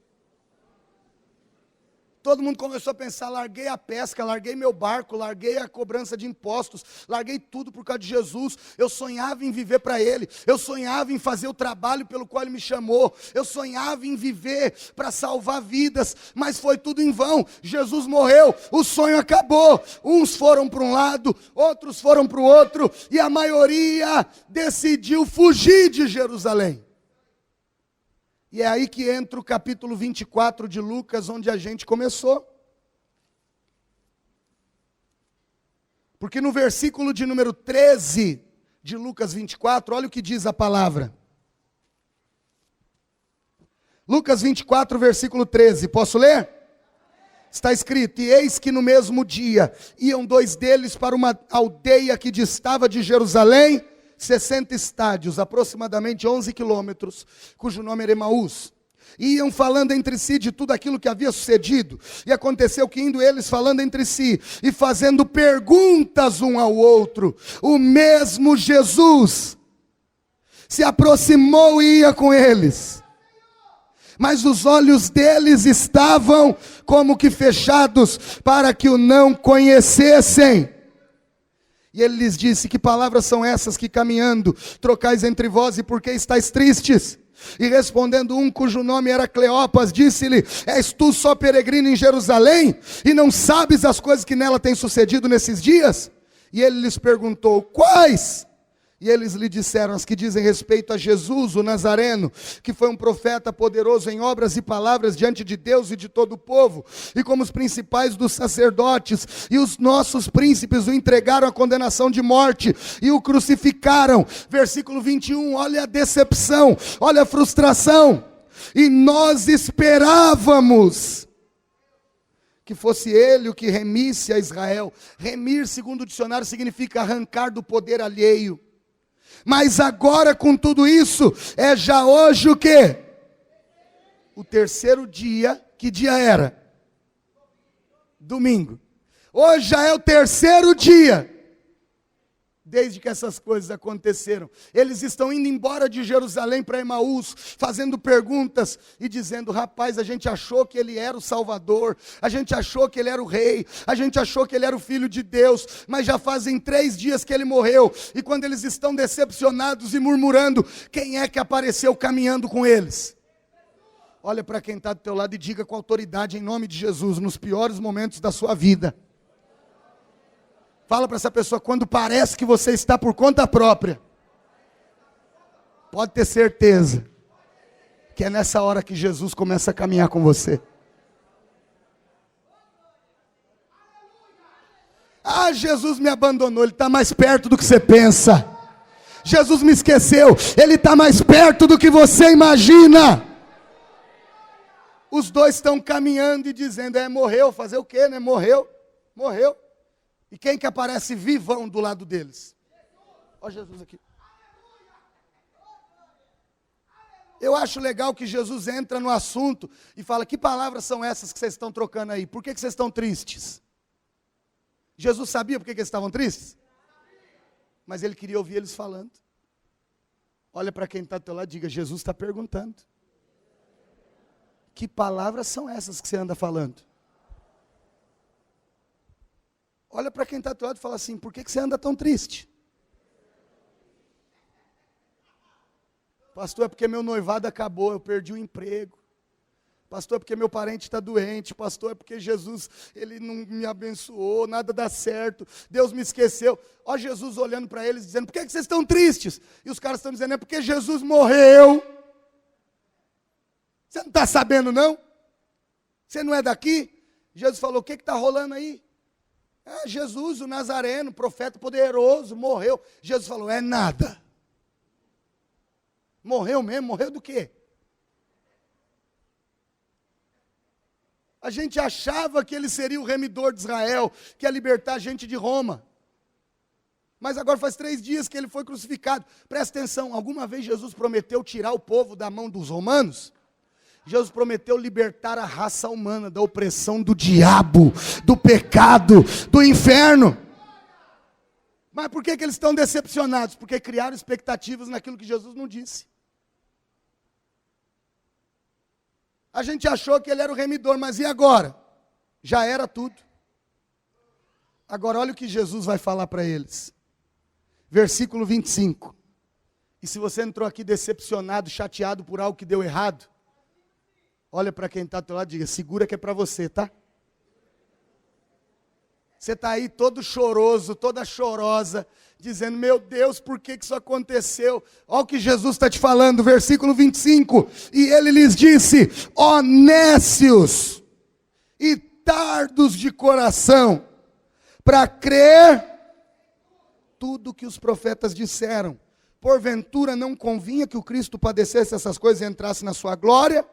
Speaker 2: Todo mundo começou a pensar, larguei a pesca, larguei meu barco, larguei a cobrança de impostos, larguei tudo por causa de Jesus. Eu sonhava em viver para Ele, eu sonhava em fazer o trabalho pelo qual Ele me chamou, eu sonhava em viver para salvar vidas, mas foi tudo em vão. Jesus morreu, o sonho acabou, uns foram para um lado, outros foram para o outro, e a maioria decidiu fugir de Jerusalém. E é aí que entra o capítulo 24 de Lucas, onde a gente começou. Porque no versículo de número 13 de Lucas 24, olha o que diz a palavra. Lucas 24, versículo 13, posso ler? Está escrito: E eis que no mesmo dia iam 2 deles para uma aldeia que distava de Jerusalém, 60 estádios, aproximadamente 11 quilômetros, cujo nome era Emaús. Iam falando entre si de tudo aquilo que havia sucedido. E aconteceu que indo eles falando entre si e fazendo perguntas um ao outro, o mesmo Jesus se aproximou e ia com eles. Mas os olhos deles estavam como que fechados, para que o não conhecessem. E ele lhes disse: Que palavras são essas que caminhando trocais entre vós, e por que estáis tristes? E respondendo um cujo nome era Cleopas, disse-lhe: És tu só peregrino em Jerusalém, e não sabes as coisas que nela têm sucedido nesses dias? E ele lhes perguntou: Quais? E eles lhe disseram: As que dizem respeito a Jesus, o Nazareno, que foi um profeta poderoso em obras e palavras diante de Deus e de todo o povo, e como os principais dos sacerdotes e os nossos príncipes o entregaram à condenação de morte e o crucificaram. Versículo 21, olha a decepção, olha a frustração. E nós esperávamos que fosse ele o que remisse a Israel. Remir, segundo o dicionário, significa arrancar do poder alheio. Mas agora, com tudo isso, é já hoje o quê? O terceiro dia. Que dia era? Domingo. Hoje já é o terceiro dia desde que essas coisas aconteceram. Eles estão indo embora de Jerusalém para Emaús, fazendo perguntas e dizendo: rapaz, a gente achou que ele era o Salvador, a gente achou que ele era o rei, a gente achou que ele era o Filho de Deus, mas já fazem 3 dias que ele morreu. E quando eles estão decepcionados e murmurando, quem é que apareceu caminhando com eles? Olha para quem está do teu lado e diga com autoridade, em nome de Jesus, nos piores momentos da sua vida, fala para essa pessoa: quando parece que você está por conta própria, pode ter certeza que é nessa hora que Jesus começa a caminhar com você. Ah, Jesus me abandonou. Ele está mais perto do que você pensa. Jesus me esqueceu. Ele está mais perto do que você imagina. Os dois estão caminhando e dizendo: morreu, fazer o quê, né? Morreu. E quem que aparece vivão do lado deles? Ó Jesus aqui. Eu acho legal que Jesus entra no assunto e fala: que palavras são essas que vocês estão trocando aí? Por que vocês estão tristes? Jesus sabia por que eles estavam tristes? Mas ele queria ouvir eles falando. Olha para quem está do teu lado e diga: Jesus está perguntando. Que palavras são essas que você anda falando? Olha para quem está do teu lado e fala assim: por que você anda tão triste? Pastor, é porque meu noivado acabou, eu perdi o emprego. Pastor, é porque meu parente está doente. Pastor, é porque Jesus, ele não me abençoou, nada dá certo. Deus me esqueceu. Ó Jesus olhando para eles, dizendo, por que vocês estão tristes? E os caras estão dizendo, é porque Jesus morreu. Você não está sabendo, não? Você não é daqui? Jesus falou, o que está rolando aí? Jesus, o Nazareno, profeta poderoso, morreu. Jesus falou, é nada. Morreu mesmo? Morreu do quê? A gente achava que ele seria o remidor de Israel, que ia libertar a gente de Roma. Mas agora faz 3 dias que ele foi crucificado. Presta atenção, alguma vez Jesus prometeu tirar o povo da mão dos romanos? Jesus prometeu libertar a raça humana da opressão do diabo, do pecado, do inferno. Mas por que eles estão decepcionados? Porque criaram expectativas naquilo que Jesus não disse. A gente achou que ele era o remidor, mas e agora? Já era tudo. Agora olha o que Jesus vai falar para eles. Versículo 25. E se você entrou aqui decepcionado, chateado por algo que deu errado, olha para quem está do teu lado e diga, segura que é para você, tá? Você está aí todo choroso, toda chorosa, dizendo, meu Deus, por que isso aconteceu? Olha o que Jesus está te falando, versículo 25. E ele lhes disse, ó nécios e tardos de coração, para crer tudo que os profetas disseram. Porventura não convinha que o Cristo padecesse essas coisas e entrasse na sua glória?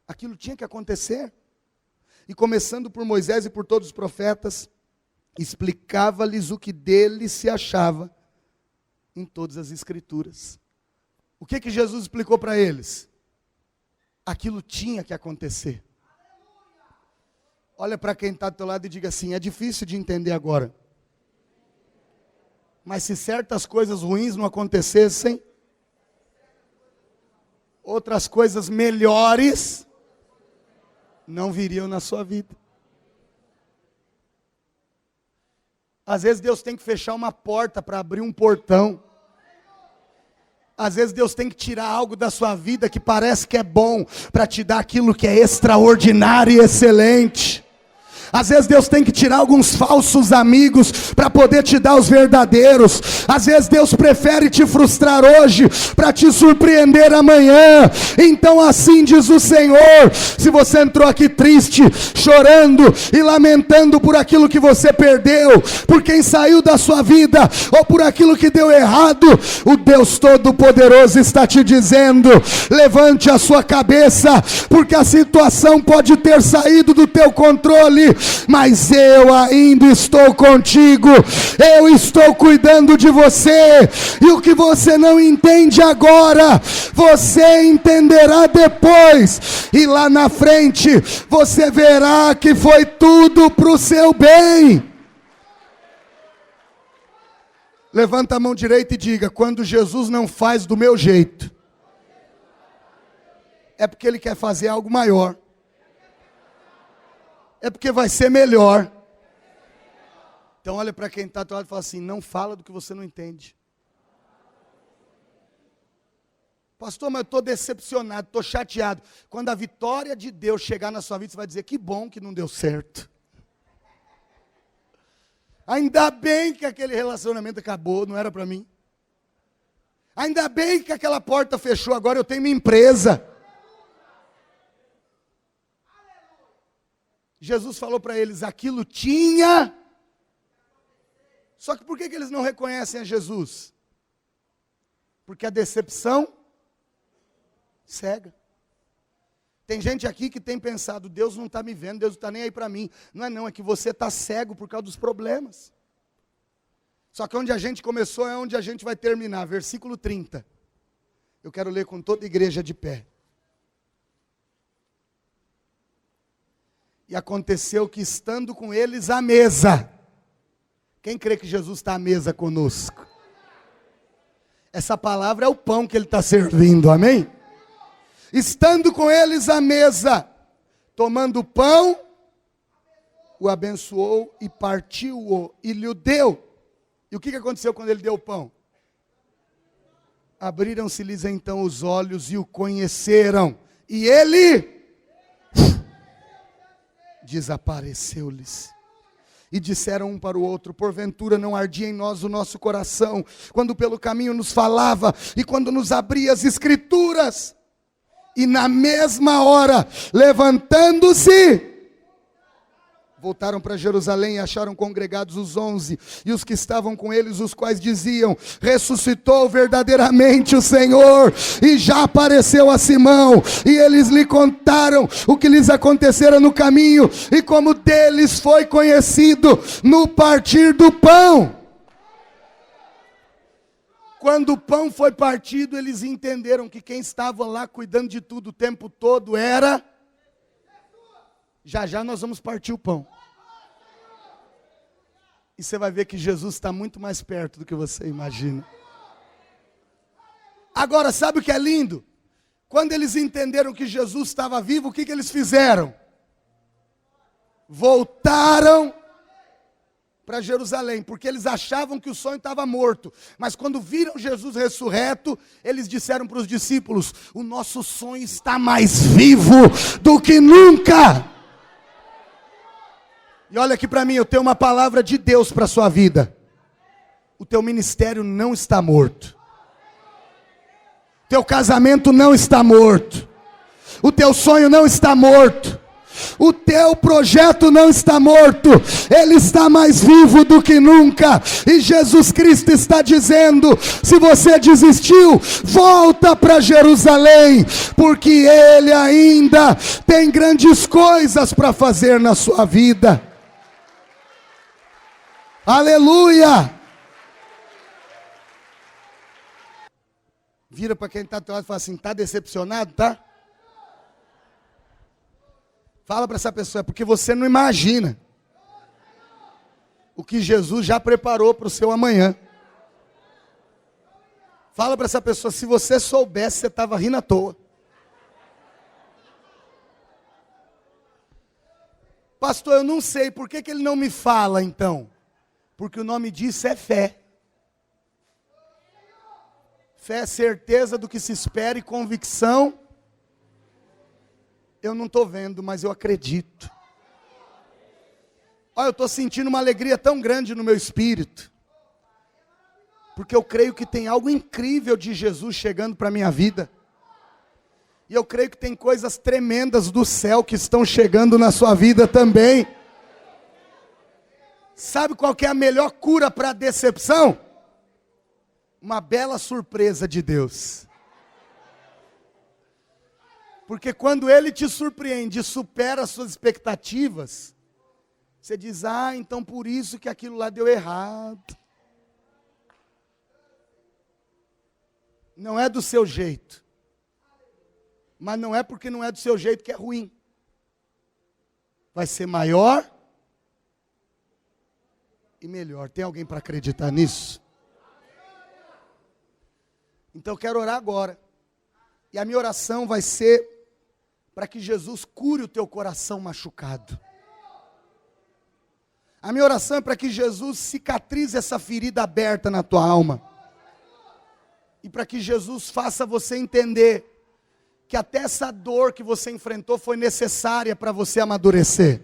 Speaker 2: Aquilo tinha que acontecer. E começando por Moisés e por todos os profetas, explicava-lhes o que dele se achava em todas as escrituras. O que Jesus explicou para eles? Aquilo tinha que acontecer. Olha para quem está do teu lado e diga assim, é difícil de entender agora. Mas se certas coisas ruins não acontecessem, outras coisas melhores não viriam na sua vida. Às vezes Deus tem que fechar uma porta para abrir um portão. Às vezes Deus tem que tirar algo da sua vida que parece que é bom, para te dar aquilo que é extraordinário e excelente. Às vezes Deus tem que tirar alguns falsos amigos para poder te dar os verdadeiros. Às vezes Deus prefere te frustrar hoje para te surpreender amanhã. Então assim diz o Senhor, se você entrou aqui triste, chorando e lamentando por aquilo que você perdeu, por quem saiu da sua vida, ou por aquilo que deu errado, o Deus Todo-Poderoso está te dizendo, levante a sua cabeça, porque a situação pode ter saído do teu controle, mas eu ainda estou contigo, eu estou cuidando de você, e o que você não entende agora, você entenderá depois, e lá na frente, você verá que foi tudo para o seu bem. Levanta a mão direita e diga, quando Jesus não faz do meu jeito, é porque Ele quer fazer algo maior. É porque vai ser melhor. Então olha para quem está do lado e fala assim, não fala do que você não entende. Pastor, mas eu estou decepcionado, estou chateado. Quando a vitória de Deus chegar na sua vida, você vai dizer, que bom que não deu certo. Ainda bem que aquele relacionamento acabou, não era para mim. Ainda bem que aquela porta fechou, agora eu tenho minha empresa. Jesus falou para eles, aquilo tinha. Só que por que eles não reconhecem a Jesus? Porque a decepção cega. Tem gente aqui que tem pensado, Deus não está me vendo, Deus não está nem aí para mim. Não, é que você está cego por causa dos problemas. Só que onde a gente começou é onde a gente vai terminar, versículo 30. Eu quero ler com toda a igreja de pé. E aconteceu que estando com eles à mesa, quem crê que Jesus está à mesa conosco? Essa palavra é o pão que Ele está servindo, amém? Estando com eles à mesa, tomando o pão, o abençoou e partiu-o e lhe o deu. E o que aconteceu quando Ele deu o pão? Abriram-se-lhes então os olhos e o conheceram. E Ele desapareceu-lhes. E disseram um para o outro: porventura não ardia em nós o nosso coração, quando pelo caminho nos falava, e quando nos abria as escrituras? E na mesma hora, levantando-se, voltaram para Jerusalém e acharam congregados os 11, e os que estavam com eles, os quais diziam: ressuscitou verdadeiramente o Senhor, e já apareceu a Simão. E eles lhe contaram o que lhes acontecera no caminho, e como deles foi conhecido no partir do pão. Quando o pão foi partido, eles entenderam que quem estava lá cuidando de tudo o tempo todo era... Já nós vamos partir o pão. E você vai ver que Jesus está muito mais perto do que você imagina. Agora, sabe o que é lindo? Quando eles entenderam que Jesus estava vivo, o que eles fizeram? Voltaram para Jerusalém, porque eles achavam que o sonho estava morto. Mas quando viram Jesus ressurreto, eles disseram para os discípulos: o nosso sonho está mais vivo do que nunca. E olha aqui para mim, eu tenho uma palavra de Deus para a sua vida. O teu ministério não está morto. Teu casamento não está morto. O teu sonho não está morto. O teu projeto não está morto. Ele está mais vivo do que nunca. E Jesus Cristo está dizendo: se você desistiu, volta para Jerusalém, porque Ele ainda tem grandes coisas para fazer na sua vida. Aleluia! Vira para quem está do teu lado e fala assim: está decepcionado, tá? Fala para essa pessoa: é porque você não imagina o que Jesus já preparou para o seu amanhã. Fala para essa pessoa: se você soubesse, você estava rindo à toa. Pastor, eu não sei, por que ele não me fala então? Porque o nome disso é fé. Fé é certeza do que se espera e convicção. Eu não estou vendo, mas eu acredito. Olha, eu estou sentindo uma alegria tão grande no meu espírito. Porque eu creio que tem algo incrível de Jesus chegando para a minha vida. E eu creio que tem coisas tremendas do céu que estão chegando na sua vida também. Sabe qual que é a melhor cura para a decepção? Uma bela surpresa de Deus. Porque quando Ele te surpreende e supera as suas expectativas, você diz: ah, então por isso que aquilo lá deu errado. Não é do seu jeito. Mas não é porque não é do seu jeito que é ruim. Vai ser maior e melhor. Tem alguém para acreditar nisso? Então eu quero orar agora. E a minha oração vai ser para que Jesus cure o teu coração machucado. A minha oração é para que Jesus cicatrize essa ferida aberta na tua alma. E para que Jesus faça você entender que até essa dor que você enfrentou foi necessária para você amadurecer.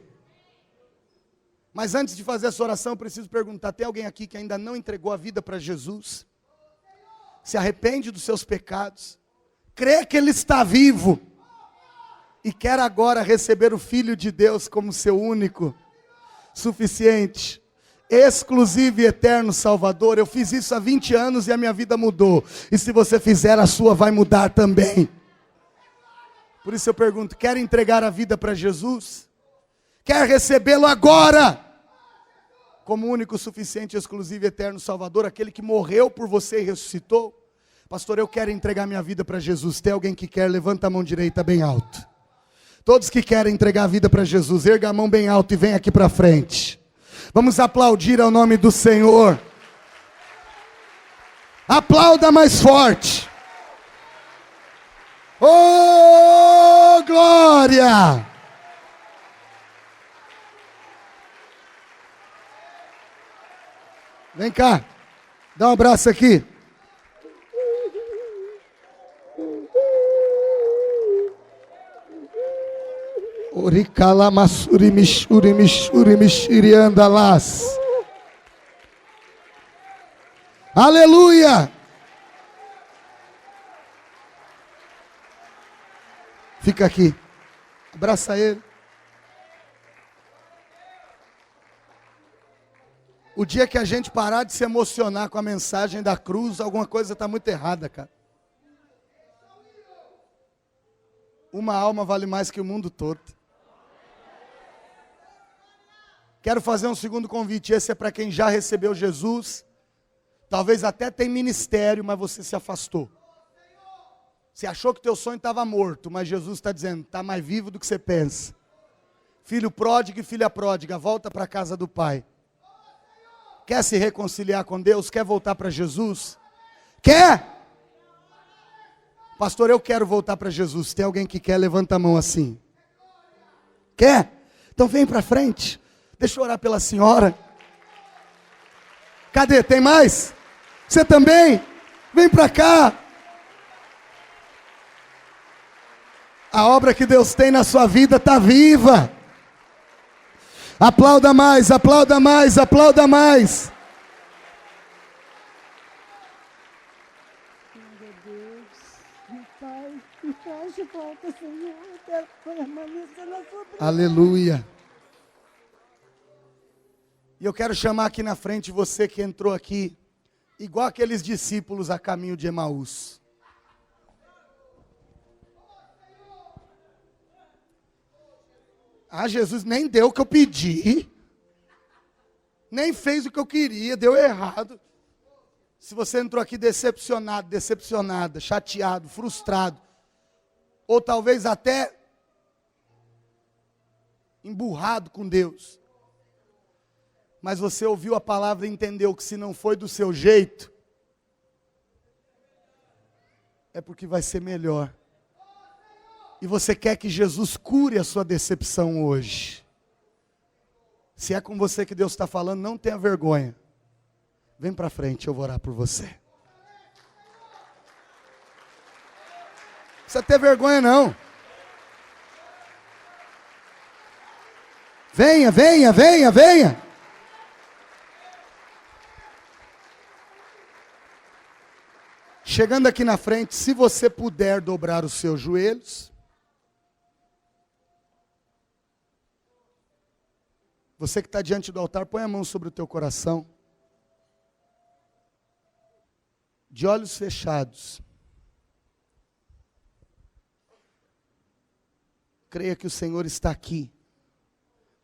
Speaker 2: Mas antes de fazer essa oração, eu preciso perguntar: tem alguém aqui que ainda não entregou a vida para Jesus? Se arrepende dos seus pecados, crê que Ele está vivo e quer agora receber o Filho de Deus como seu único, suficiente, exclusivo e eterno Salvador? Eu fiz isso há 20 anos e a minha vida mudou. E se você fizer, a sua vai mudar também. Por isso eu pergunto: quer entregar a vida para Jesus? Quer recebê-lo agora? Como único, suficiente, exclusivo e eterno Salvador, aquele que morreu por você e ressuscitou? Pastor, eu quero entregar minha vida para Jesus. Tem alguém que quer? Levanta a mão direita bem alto. Todos que querem entregar a vida para Jesus, erga a mão bem alto e vem aqui para frente. Vamos aplaudir ao nome do Senhor. Aplauda mais forte. Oh, glória! Vem cá, dá um abraço aqui. Oricalamassuri mixuri mixuri mixiriandalas. Aleluia! Fica aqui. Abraça ele. O dia que a gente parar de se emocionar com a mensagem da cruz, alguma coisa está muito errada, cara. Uma alma vale mais que o mundo todo. Quero fazer um segundo convite. Esse é para quem já recebeu Jesus. Talvez até tem ministério, mas você se afastou. Você achou que teu sonho estava morto, mas Jesus está dizendo, está mais vivo do que você pensa. Filho pródigo e filha pródiga, volta para a casa do Pai. Quer se reconciliar com Deus? Quer voltar para Jesus? Quer? Pastor, eu quero voltar para Jesus. Tem alguém que quer? Levanta a mão assim. Quer? Então vem para frente. Deixa eu orar pela senhora. Cadê? Tem mais? Você também? Vem para cá. A obra que Deus tem na sua vida está viva. Aplauda mais, aplauda mais, aplauda mais.
Speaker 3: Glória a Deus, meu Pai, me faz de volta, Senhor, eu quero permanecer na sua presença.
Speaker 2: Aleluia. E eu quero chamar aqui na frente você que entrou aqui, igual aqueles discípulos a caminho de Emaús. Ah, Jesus nem deu o que eu pedi, nem fez o que eu queria, deu errado. Se você entrou aqui decepcionado, decepcionada, chateado, frustrado, ou talvez até emburrado com Deus, mas você ouviu a palavra e entendeu que se não foi do seu jeito, é porque vai ser melhor. E você quer que Jesus cure a sua decepção hoje. Se é com você que Deus está falando, não tenha vergonha. Vem para frente, eu vou orar por você. Não precisa ter vergonha não. Venha, venha, venha, venha. Chegando aqui na frente, se você puder dobrar os seus joelhos. Você que está diante do altar, põe a mão sobre o teu coração. De olhos fechados. Creia que o Senhor está aqui,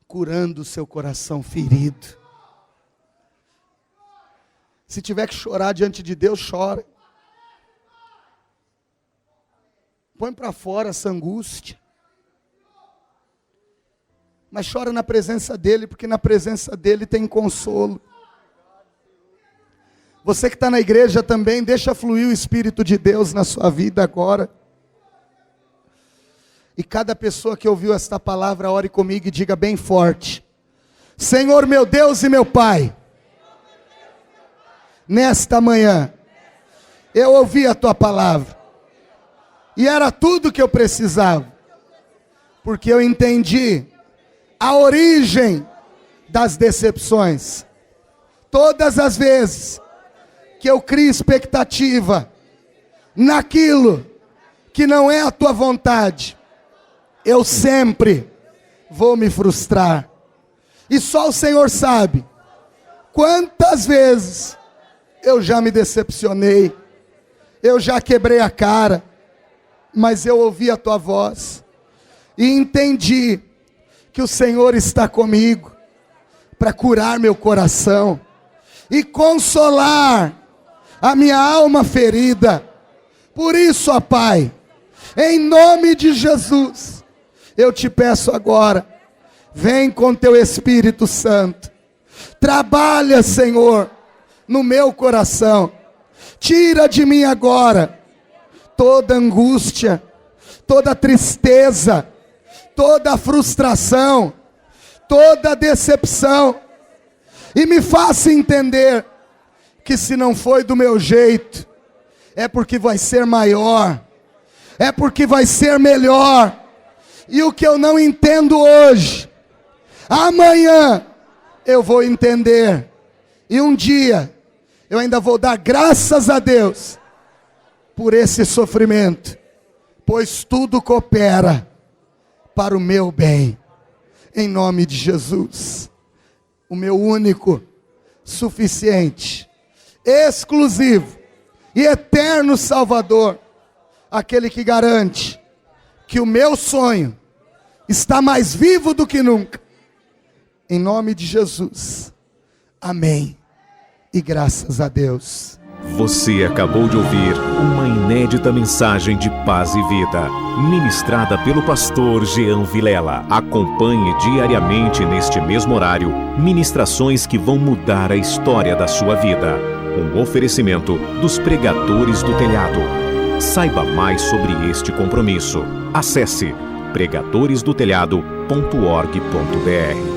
Speaker 2: curando o seu coração ferido. Se tiver que chorar diante de Deus, chora. Põe para fora essa angústia. Mas chora na presença dEle, porque na presença dEle tem consolo. Você que está na igreja também, deixa fluir o Espírito de Deus na sua vida agora. E cada pessoa que ouviu esta palavra, ore comigo e diga bem forte: Senhor meu Deus e meu Pai, nesta manhã, eu ouvi a Tua palavra, e era tudo que eu precisava, porque eu entendi a origem das decepções. Todas as vezes que eu crio expectativa naquilo que não é a tua vontade, eu sempre vou me frustrar. E só o Senhor sabe quantas vezes eu já me decepcionei, eu já quebrei a cara, mas eu ouvi a tua voz e entendi que o Senhor está comigo para curar meu coração e consolar a minha alma ferida. Por isso, ó Pai, em nome de Jesus, eu te peço agora, vem com teu Espírito Santo, trabalha, Senhor, no meu coração, tira de mim agora toda angústia, toda tristeza, toda frustração, toda decepção, e me faça entender que se não foi do meu jeito, é porque vai ser maior, é porque vai ser melhor, E o que eu não entendo hoje, amanhã eu vou entender. E um dia eu ainda vou dar graças a Deus por esse sofrimento, pois tudo coopera para o meu bem. Em nome de Jesus, o meu único, suficiente, exclusivo e eterno Salvador, aquele que garante que o meu sonho está mais vivo do que nunca. Em nome de Jesus, amém e graças a Deus.
Speaker 1: Você acabou de ouvir uma inédita mensagem de paz e vida, ministrada pelo pastor Jean Vilela. Acompanhe diariamente neste mesmo horário, ministrações que vão mudar a história da sua vida. Um oferecimento dos Pregadores do Telhado. Saiba mais sobre este compromisso. Acesse pregadoresdotelhado.org.br.